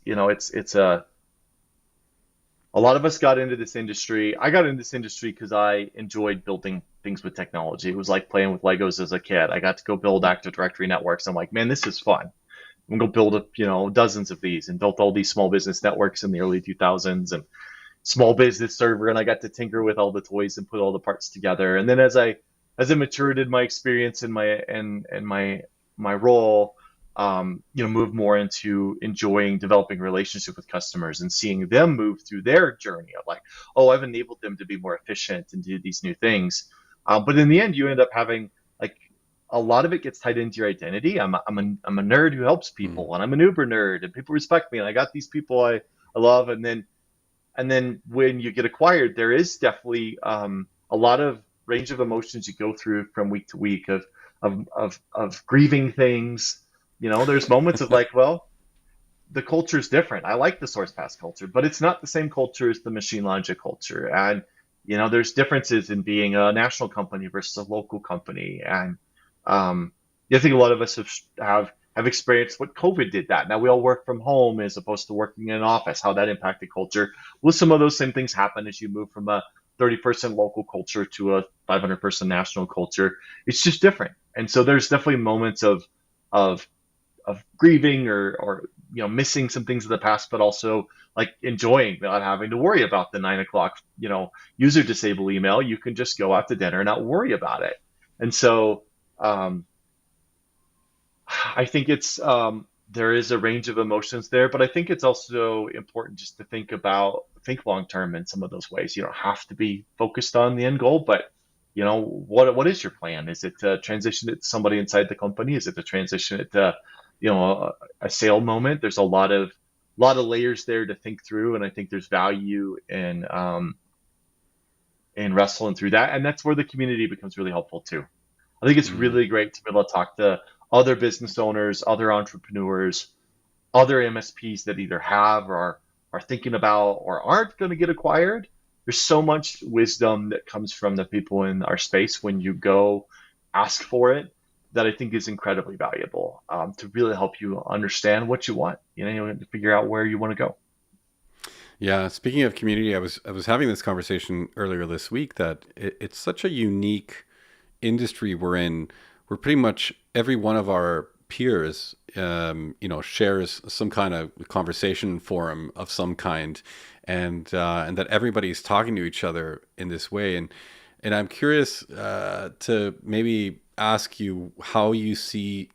a lot of us got into this industry. I got into this industry because I enjoyed building things with technology. It was like playing with Legos as a kid. I got to go build Active Directory networks. I'm like, man, this is fun. I'm gonna go build up, dozens of these, and built all these small business networks in the early 2000s and small business server. And I got to tinker with all the toys and put all the parts together. And then as I matured in my experience and my role, move more into enjoying developing relationship with customers and seeing them move through their journey of like, oh, I've enabled them to be more efficient and do these new things. But in the end, you end up having like a lot of it gets tied into your identity. I'm a nerd who helps Mm. people, and I'm an Uber nerd, and people respect me, and I got these people I love, and then when you get acquired, there is definitely a lot of range of emotions you go through from week to week of grieving things. There's moments of like, well, the culture is different. I like the Sourcepass culture, but it's not the same culture as the Machine Logic culture. And there's differences in being a national company versus a local company. And um, I think a lot of us have experienced what COVID did that. Now we all work from home as opposed to working in an office. How that impacted culture. Will some of those same things happen as you move from a 30-person local culture to a 500-person national culture? It's just different. And so there's definitely moments of of grieving or missing some things of the past, but also like enjoying not having to worry about the 9 o'clock user disable email. You can just go out to dinner and not worry about it. And so um, I think it's there is a range of emotions there, but I think it's also important just to think long term in some of those ways. You don't have to be focused on the end goal, but what is your plan? Is it to transition it to somebody inside the company? Is it to transition it to a sale moment? There's a lot of layers there to think through, and I think there's value in wrestling through that, and that's where the community becomes really helpful too. I think it's Mm. really great to be able to talk to other business owners, other entrepreneurs, other MSPs that either have or are thinking about or aren't going to get acquired. There's so much wisdom that comes from the people in our space when you go ask for it that I think is incredibly valuable to really help you understand what you want, to figure out where you want to go. Yeah, speaking of community, I was having this conversation earlier this week that it's such a unique industry we're in, where pretty much every one of our peers, shares some kind of conversation forum of some kind, and that everybody's talking to each other in this way. And I'm curious to maybe ask you how you see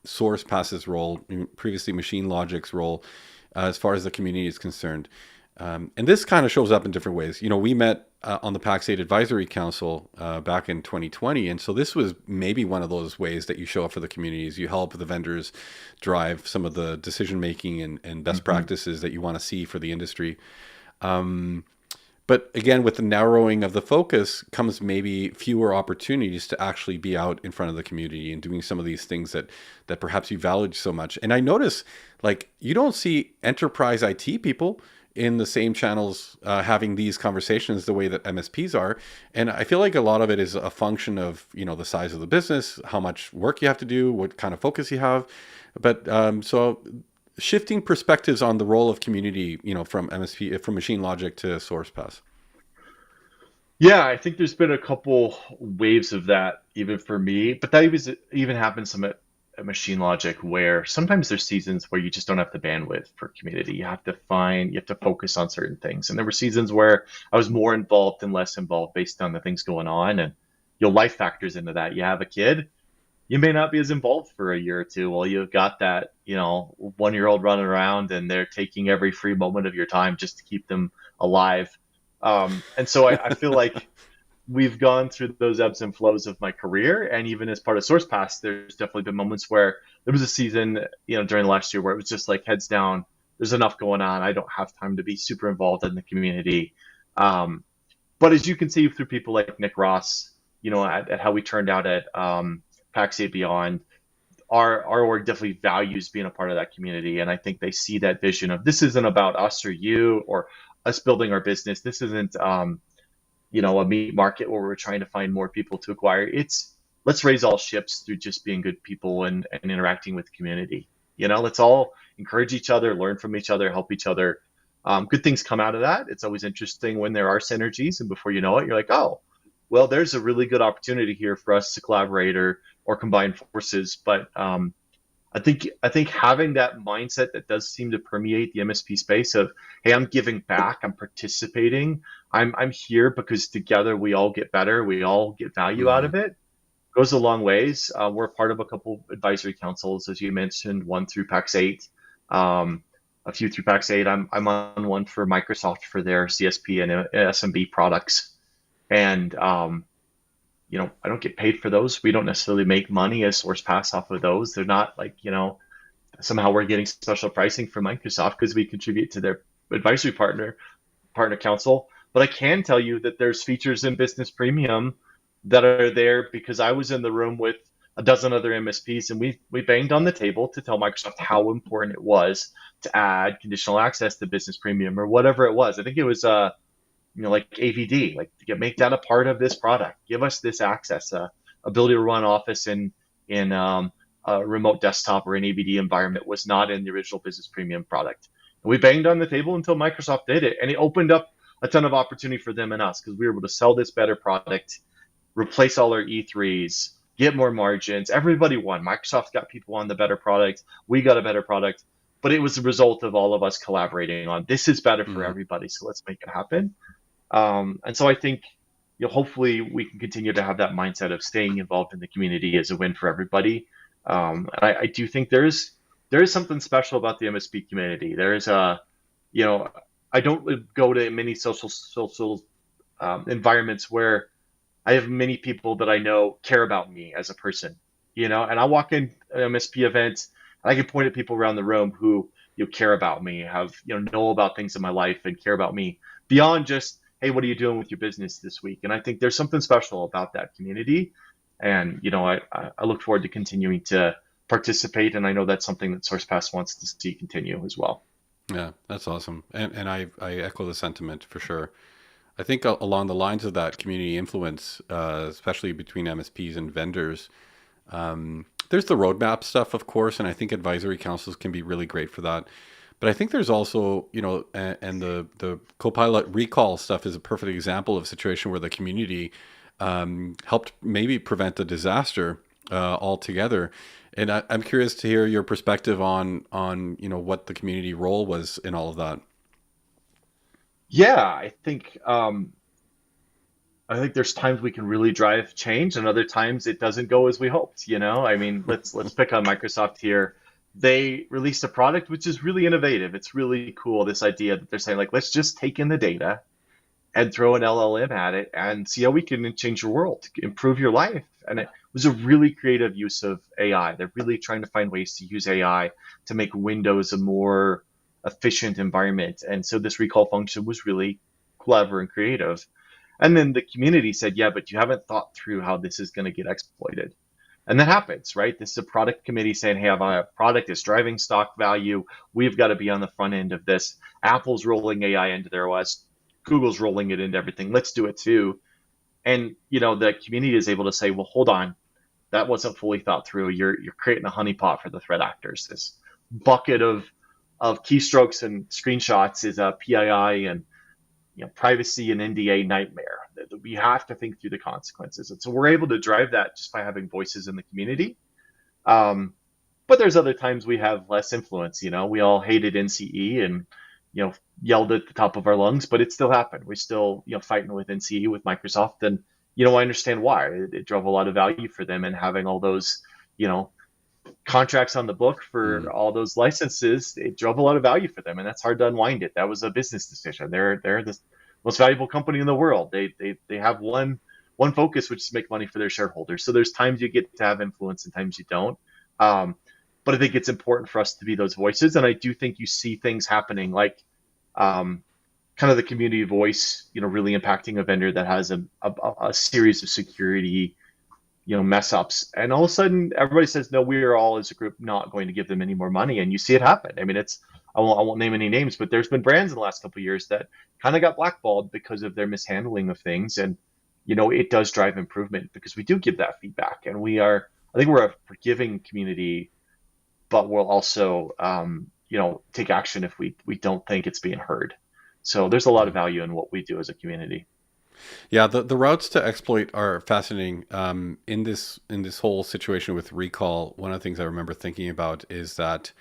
Sourcepass's role, previously Machine Logic's role, as far as the community is concerned. And this kind of shows up in different ways. We met on the PAX 8 Advisory Council back in 2020. And so this was maybe one of those ways that you show up for the communities. You help the vendors drive some of the decision making and best Hmm. practices that you want to see for the industry. Um, but again, with the narrowing of the focus comes maybe fewer opportunities to actually be out in front of the community and doing some of these things that perhaps you valued so much. And I notice, like, you don't see enterprise IT people in the same channels having these conversations the way that MSPs are. And I feel like a lot of it is a function of the size of the business, how much work you have to do, what kind of focus you have. But so shifting perspectives on the role of community, from MSP, from Machine Logic to Sourcepass. Yeah, I think there's been a couple waves of that even for me, but that even happens some at Machine Logic where sometimes there's seasons where you just don't have the bandwidth for community. You have to focus on certain things. And there were seasons where I was more involved and less involved based on the things going on, and your life factors into that. You have a kid, you may not be as involved for a year or two while you've got that, 1-year-old running around and they're taking every free moment of your time just to keep them alive. And so I feel like we've gone through those ebbs and flows of my career. And even as part of SourcePass, there's definitely been moments where there was a season, during the last year where it was just like heads down. There's enough going on. I don't have time to be super involved in the community. Um, but as you can see through people like Nick Ross, at how we turned out at PAX 8 Beyond, our org definitely values being a part of that community. And I think they see that vision of this isn't about us or you or us building our business. This isn't, a meat market where we're trying to find more people to acquire. It's let's raise all ships through just being good people and interacting with the community. Let's all encourage each other, learn from each other, help each other. Good things come out of that. It's always interesting when there are synergies, and before you know it, you're like, oh, well, there's a really good opportunity here for us to collaborate or combine forces. But I think having that mindset that does seem to permeate the MSP space of, hey, I'm giving back, I'm participating, I'm here because together we all get better, we all get value out Mm. of it, goes a long ways. We're part of a couple advisory councils, as you mentioned, one through PAX 8, um, a few through PAX 8. I'm on one for Microsoft for their CSP and SMB products, and I don't get paid for those. We don't necessarily make money as SourcePass off of those. They're not like, somehow we're getting special pricing from Microsoft because we contribute to their advisory partner council. But I can tell you that there's features in Business Premium that are there because I was in the room with a dozen other MSPs, and we banged on the table to tell Microsoft how important it was to add conditional access to Business Premium or whatever it was. I think it was like AVD, like to make that a part of this product. Give us this access, ability to run Office in a remote desktop or an AVD environment was not in the original Business Premium product. And we banged on the table until Microsoft did it, and it opened up a ton of opportunity for them and us because we were able to sell this better product, replace all our E3s, get more margins. Everybody won. Microsoft got people on the better product. We got a better product, but it was the result of all of us collaborating on this is better for Mm. everybody. So let's make it happen. And so I think hopefully we can continue to have that mindset of staying involved in the community as a win for everybody. I do think there is something special about the MSP community. There is a you know I don't go to many social environments where I have many people that I know care about me as a person, and I walk in an MSP event and I can point at people around the room who care about me, have know about things in my life and care about me beyond just, hey, what are you doing with your business this week? And I think there's something special about that community, and I look forward to continuing to participate, and I know that's something that SourcePass wants to see continue as well. Yeah, that's awesome. And I echo the sentiment for sure. I think along the lines of that community influence, especially between MSPs and vendors, there's the roadmap stuff, of course, and I think advisory councils can be really great for that. But I think there's also, and the Copilot recall stuff is a perfect example of a situation where the community helped maybe prevent a disaster altogether. And I'm curious to hear your perspective on what the community role was in all of that. Yeah, I think there's times we can really drive change, and other times it doesn't go as we hoped. I mean, let's pick on Microsoft here. They released a product which is really innovative. It's really cool. This idea that they're saying, like, let's just take in the data and throw an LLM at it and see how we can change your world, improve your life. And it was a really creative use of AI. They're really trying to find ways to use AI to make Windows a more efficient environment. And so this recall function was really clever and creative. And then the community said, yeah, but you haven't thought through how this is going to get exploited. And that happens, right? This is a product committee saying, hey, I have a product that's driving stock value. We've got to be on the front end of this. Apple's rolling AI into their OS. Google's rolling it into everything. Let's do it too. And the community is able to say, well, hold on, that wasn't fully thought through. You're creating a honeypot for the threat actors. This bucket of keystrokes and screenshots is a PII and privacy and NDA nightmare. We have to think through the consequences, and so we're able to drive that just by having voices in the community. Um, but there's other times we have less influence. We all hated NCE and yelled at the top of our lungs, but it still happened. We're still fighting with NCE with Microsoft, and I understand why. It drove a lot of value for them, and having all those you know contracts on the book for Mm. all those licenses, it drove a lot of value for them, and that's hard to unwind it. That was a business decision. They're the most valuable company in the world. They have one focus, which is to make money for their shareholders. So there's times you get to have influence and times you don't. Um, but I think it's important for us to be those voices, and I do think you see things happening like um, kind of the community voice, really impacting a vendor that has a series of security mess ups, and all of a sudden everybody says, no, we are all as a group not going to give them any more money, and you see it happen. I mean, I won't name any names, but there's been brands in the last couple of years that kind of got blackballed because of their mishandling of things, and it does drive improvement because we do give that feedback, and I think we're a forgiving community, but we'll also take action if we don't think it's being heard. So there's a lot of value in what we do as a community. Yeah, the routes to exploit are fascinating. In this whole situation with recall, one of the things I remember thinking about is that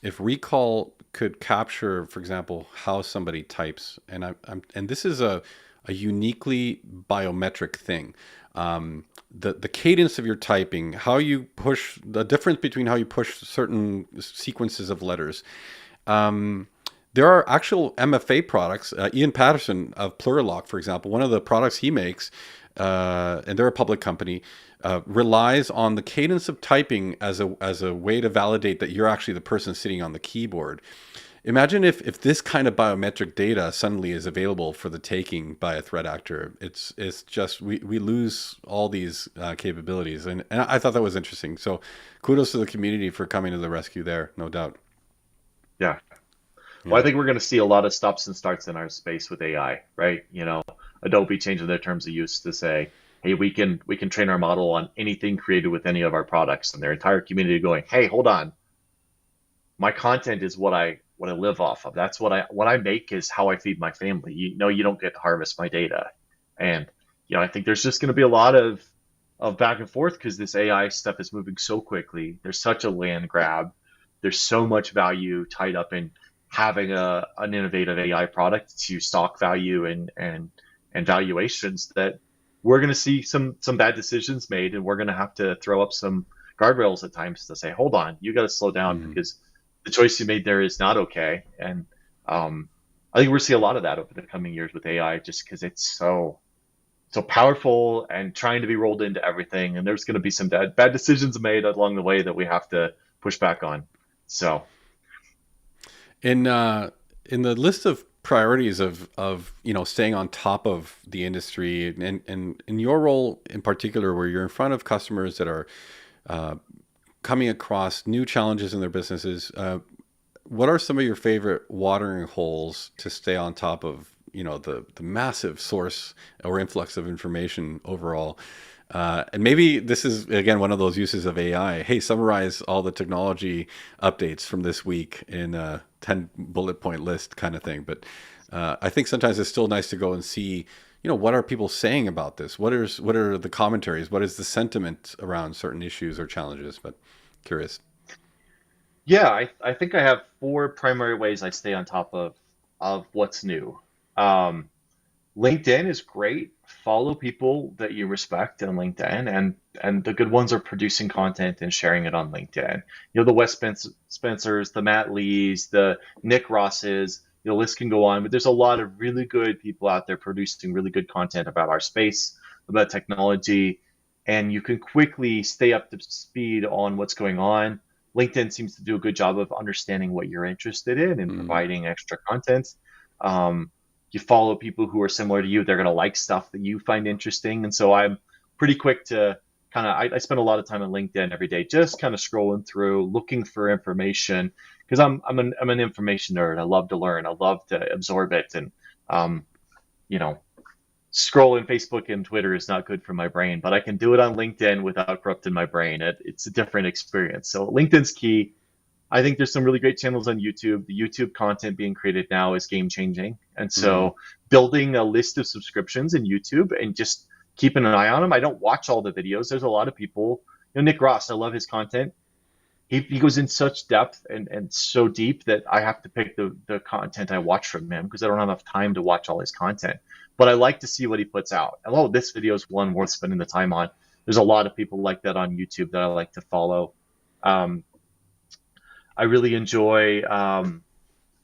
if recall could capture, for example, how somebody types, and this is a uniquely biometric thing. The cadence of your typing, how you push, the difference between how you push certain sequences of letters. Um, there are actual MFA products. Ian Patterson of Plurilock, for example, one of the products he makes, and they're a public company, relies on the cadence of typing as a way to validate that you're actually the person sitting on the keyboard. Imagine if this kind of biometric data suddenly is available for the taking by a threat actor. It's just we lose all these capabilities, and I thought that was interesting. So kudos to the community for coming to the rescue there, no doubt. Yeah. Well, I Yeah. think we're going to see a lot of stops and starts in our space with AI, right? Adobe changing their terms of use to say, hey, we can train our model on anything created with any of our products, and their entire community going, hey, hold on, my content is what I live off of. That's what I make is how I feed my family. You don't get to harvest my data. And I think there's just going to be a lot of back and forth because this AI stuff is moving so quickly. There's such a land grab. There's so much value tied up in having an innovative AI product to stock value and valuations that we're going to see some bad decisions made, and we're going to have to throw up some guardrails at times to say, hold on, you got to slow down Mm. because the choice you made there is not okay. And I think we'll see a lot of that over the coming years with AI, just because it's so powerful and trying to be rolled into everything. And there's going to be some bad decisions made along the way that we have to push back on. So In in the list of priorities of staying on top of the industry, and in your role in particular, where you're in front of customers that are uh, coming across new challenges in their businesses, what are some of your favorite watering holes to stay on top of the massive source or influx of information overall? And maybe this is again one of those uses of AI. Hey, summarize all the technology updates from this week in a 10 bullet point list kind of thing. But I think sometimes it's still nice to go and see, what are people saying about this? What are the commentaries? What is the sentiment around certain issues or challenges? But curious. yeah, I think I have four primary ways I stay on top of what's new. Um, LinkedIn is great. Follow people that you respect on LinkedIn, and the good ones are producing content and sharing it on LinkedIn. The Spencers, the Matt Lees, the Nick Rosses. The list can go on, but there's a lot of really good people out there producing really good content about our space, about technology, and you can quickly stay up to speed on what's going on. LinkedIn seems to do a good job of understanding what you're interested in and Mm, providing extra content. Um, you follow people who are similar to you, they're going to like stuff that you find interesting. And so I'm pretty quick to I spend a lot of time on LinkedIn every day, just kind of scrolling through, looking for information because I'm an information nerd. I love to learn. I love to absorb it. And, um, you know, scrolling Facebook and Twitter is not good for my brain, but I can do it on LinkedIn without corrupting my brain. It's a different experience. So LinkedIn's key. I think there's some really great channels on YouTube. The YouTube content being created now is game changing. And mm, so building a list of subscriptions in YouTube and just keeping an eye on them. I don't watch all the videos. There's a lot of people, Nick Ross, I love his content. He goes in such depth and so deep that I have to pick the content I watch from him because I don't have enough time to watch all his content. But I like to see what he puts out. And oh, this video is one worth spending the time on. There's a lot of people like that on YouTube that I like to follow. Um, I really enjoy.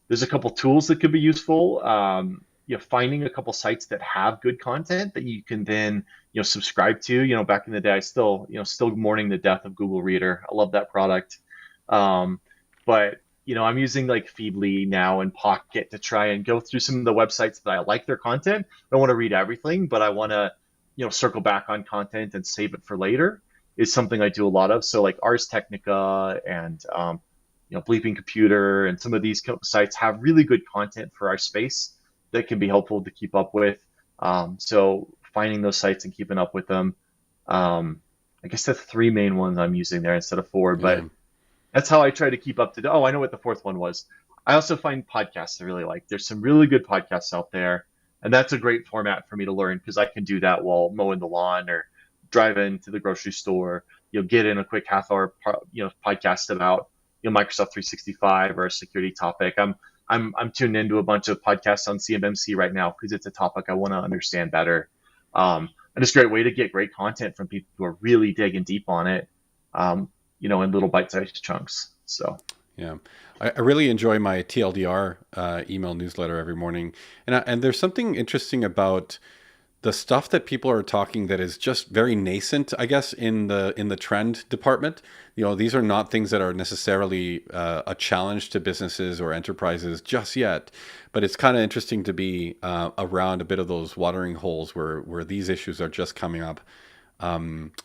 There's a couple tools that could be useful. Finding a couple sites that have good content that you can then subscribe to. Back in the day, I still mourning the death of Google Reader. I love that product, but I'm using like Feedly now and Pocket to try and go through some of the websites that I like their content. I don't want to read everything, but I want to circle back on content and save it for later. Is something I do a lot of. So like Ars Technica and Bleeping Computer and some of these sites have really good content for our space that can be helpful to keep up with. So finding those sites and keeping up with them. I guess the three main ones I'm using there instead of four, yeah. but that's how I try to keep up to. Oh, I know what the fourth one was. I also find podcasts I really like. There's some really good podcasts out there, and that's a great format for me to learn because I can do that while mowing the lawn or driving to the grocery store. Get in a quick half hour, podcast about Microsoft 365 or a security topic. I'm tuned into a bunch of podcasts on CMMC right now because it's a topic I want to understand better. And it's a great way to get great content from people who are really digging deep on it, in little bite-sized chunks. So Yeah, I really enjoy my TLDR email newsletter every morning, and there's something interesting about the stuff that people are talking that is just very nascent, I guess, in the trend department. These are not things that are necessarily a challenge to businesses or enterprises just yet, but it's kind of interesting to be around a bit of those watering holes where these issues are just coming up.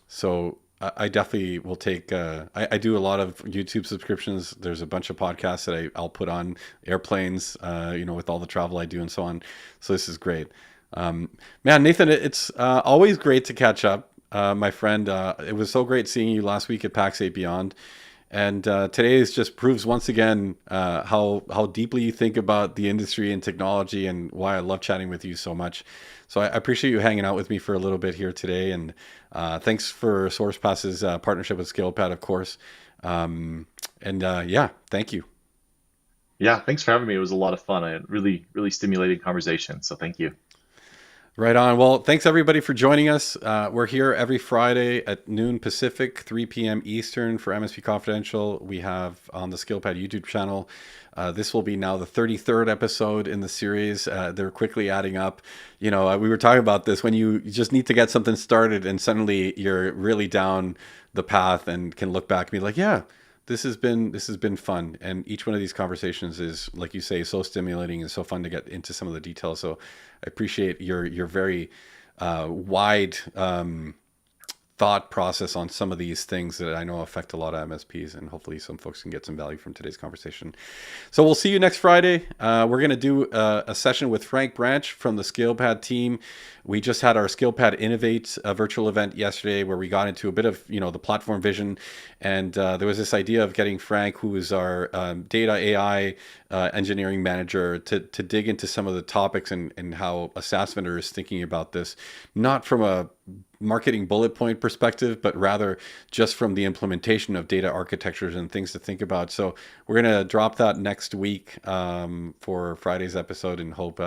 So I definitely will take. I do a lot of YouTube subscriptions. There's a bunch of podcasts that I'll put on airplanes. With all the travel I do and so on. So this is great. Man, Nathan, it's always great to catch up, my friend. It was so great seeing you last week at PAX 8 Beyond. And today is just proves once again how deeply you think about the industry and technology, and why I love chatting with you so much. So I appreciate you hanging out with me for a little bit here today, and thanks for Sourcepass's partnership with ScalePad, of course. Yeah, thank you. Yeah, thanks for having me. It was a lot of fun. I had really, really stimulating conversation. So thank you. Right on. Well, thanks everybody for joining us. We're here every Friday at noon Pacific, 3 p.m. Eastern for MSP Confidential. We have on the SkillPad YouTube channel. This will be now the 33rd episode in the series. They're quickly adding up. We were talking about this when you just need to get something started and suddenly you're really down the path and can look back and be like, yeah, this has been fun, and each one of these conversations is, like you say, so stimulating and so fun to get into some of the details. So I appreciate your very wide thought process on some of these things that I know affect a lot of MSPs, and hopefully some folks can get some value from today's conversation. So we'll see you next Friday. We're going to do a session with Frank Branch from the SkillPad team. We just had our SkillPad Innovate virtual event yesterday, where we got into a bit of the platform vision, and there was this idea of getting Frank, who is our data AI engineering manager, to dig into some of the topics and how a SaaS vendor is thinking about this, not from a marketing bullet point perspective, but rather just from the implementation of data architectures and things to think about. So we're going to drop that next week for Friday's episode, and hope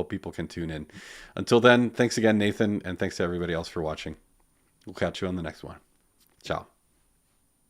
people can tune in. Until then, thanks again, Nathan, and thanks to everybody else for watching. We'll catch you on the next one. Ciao.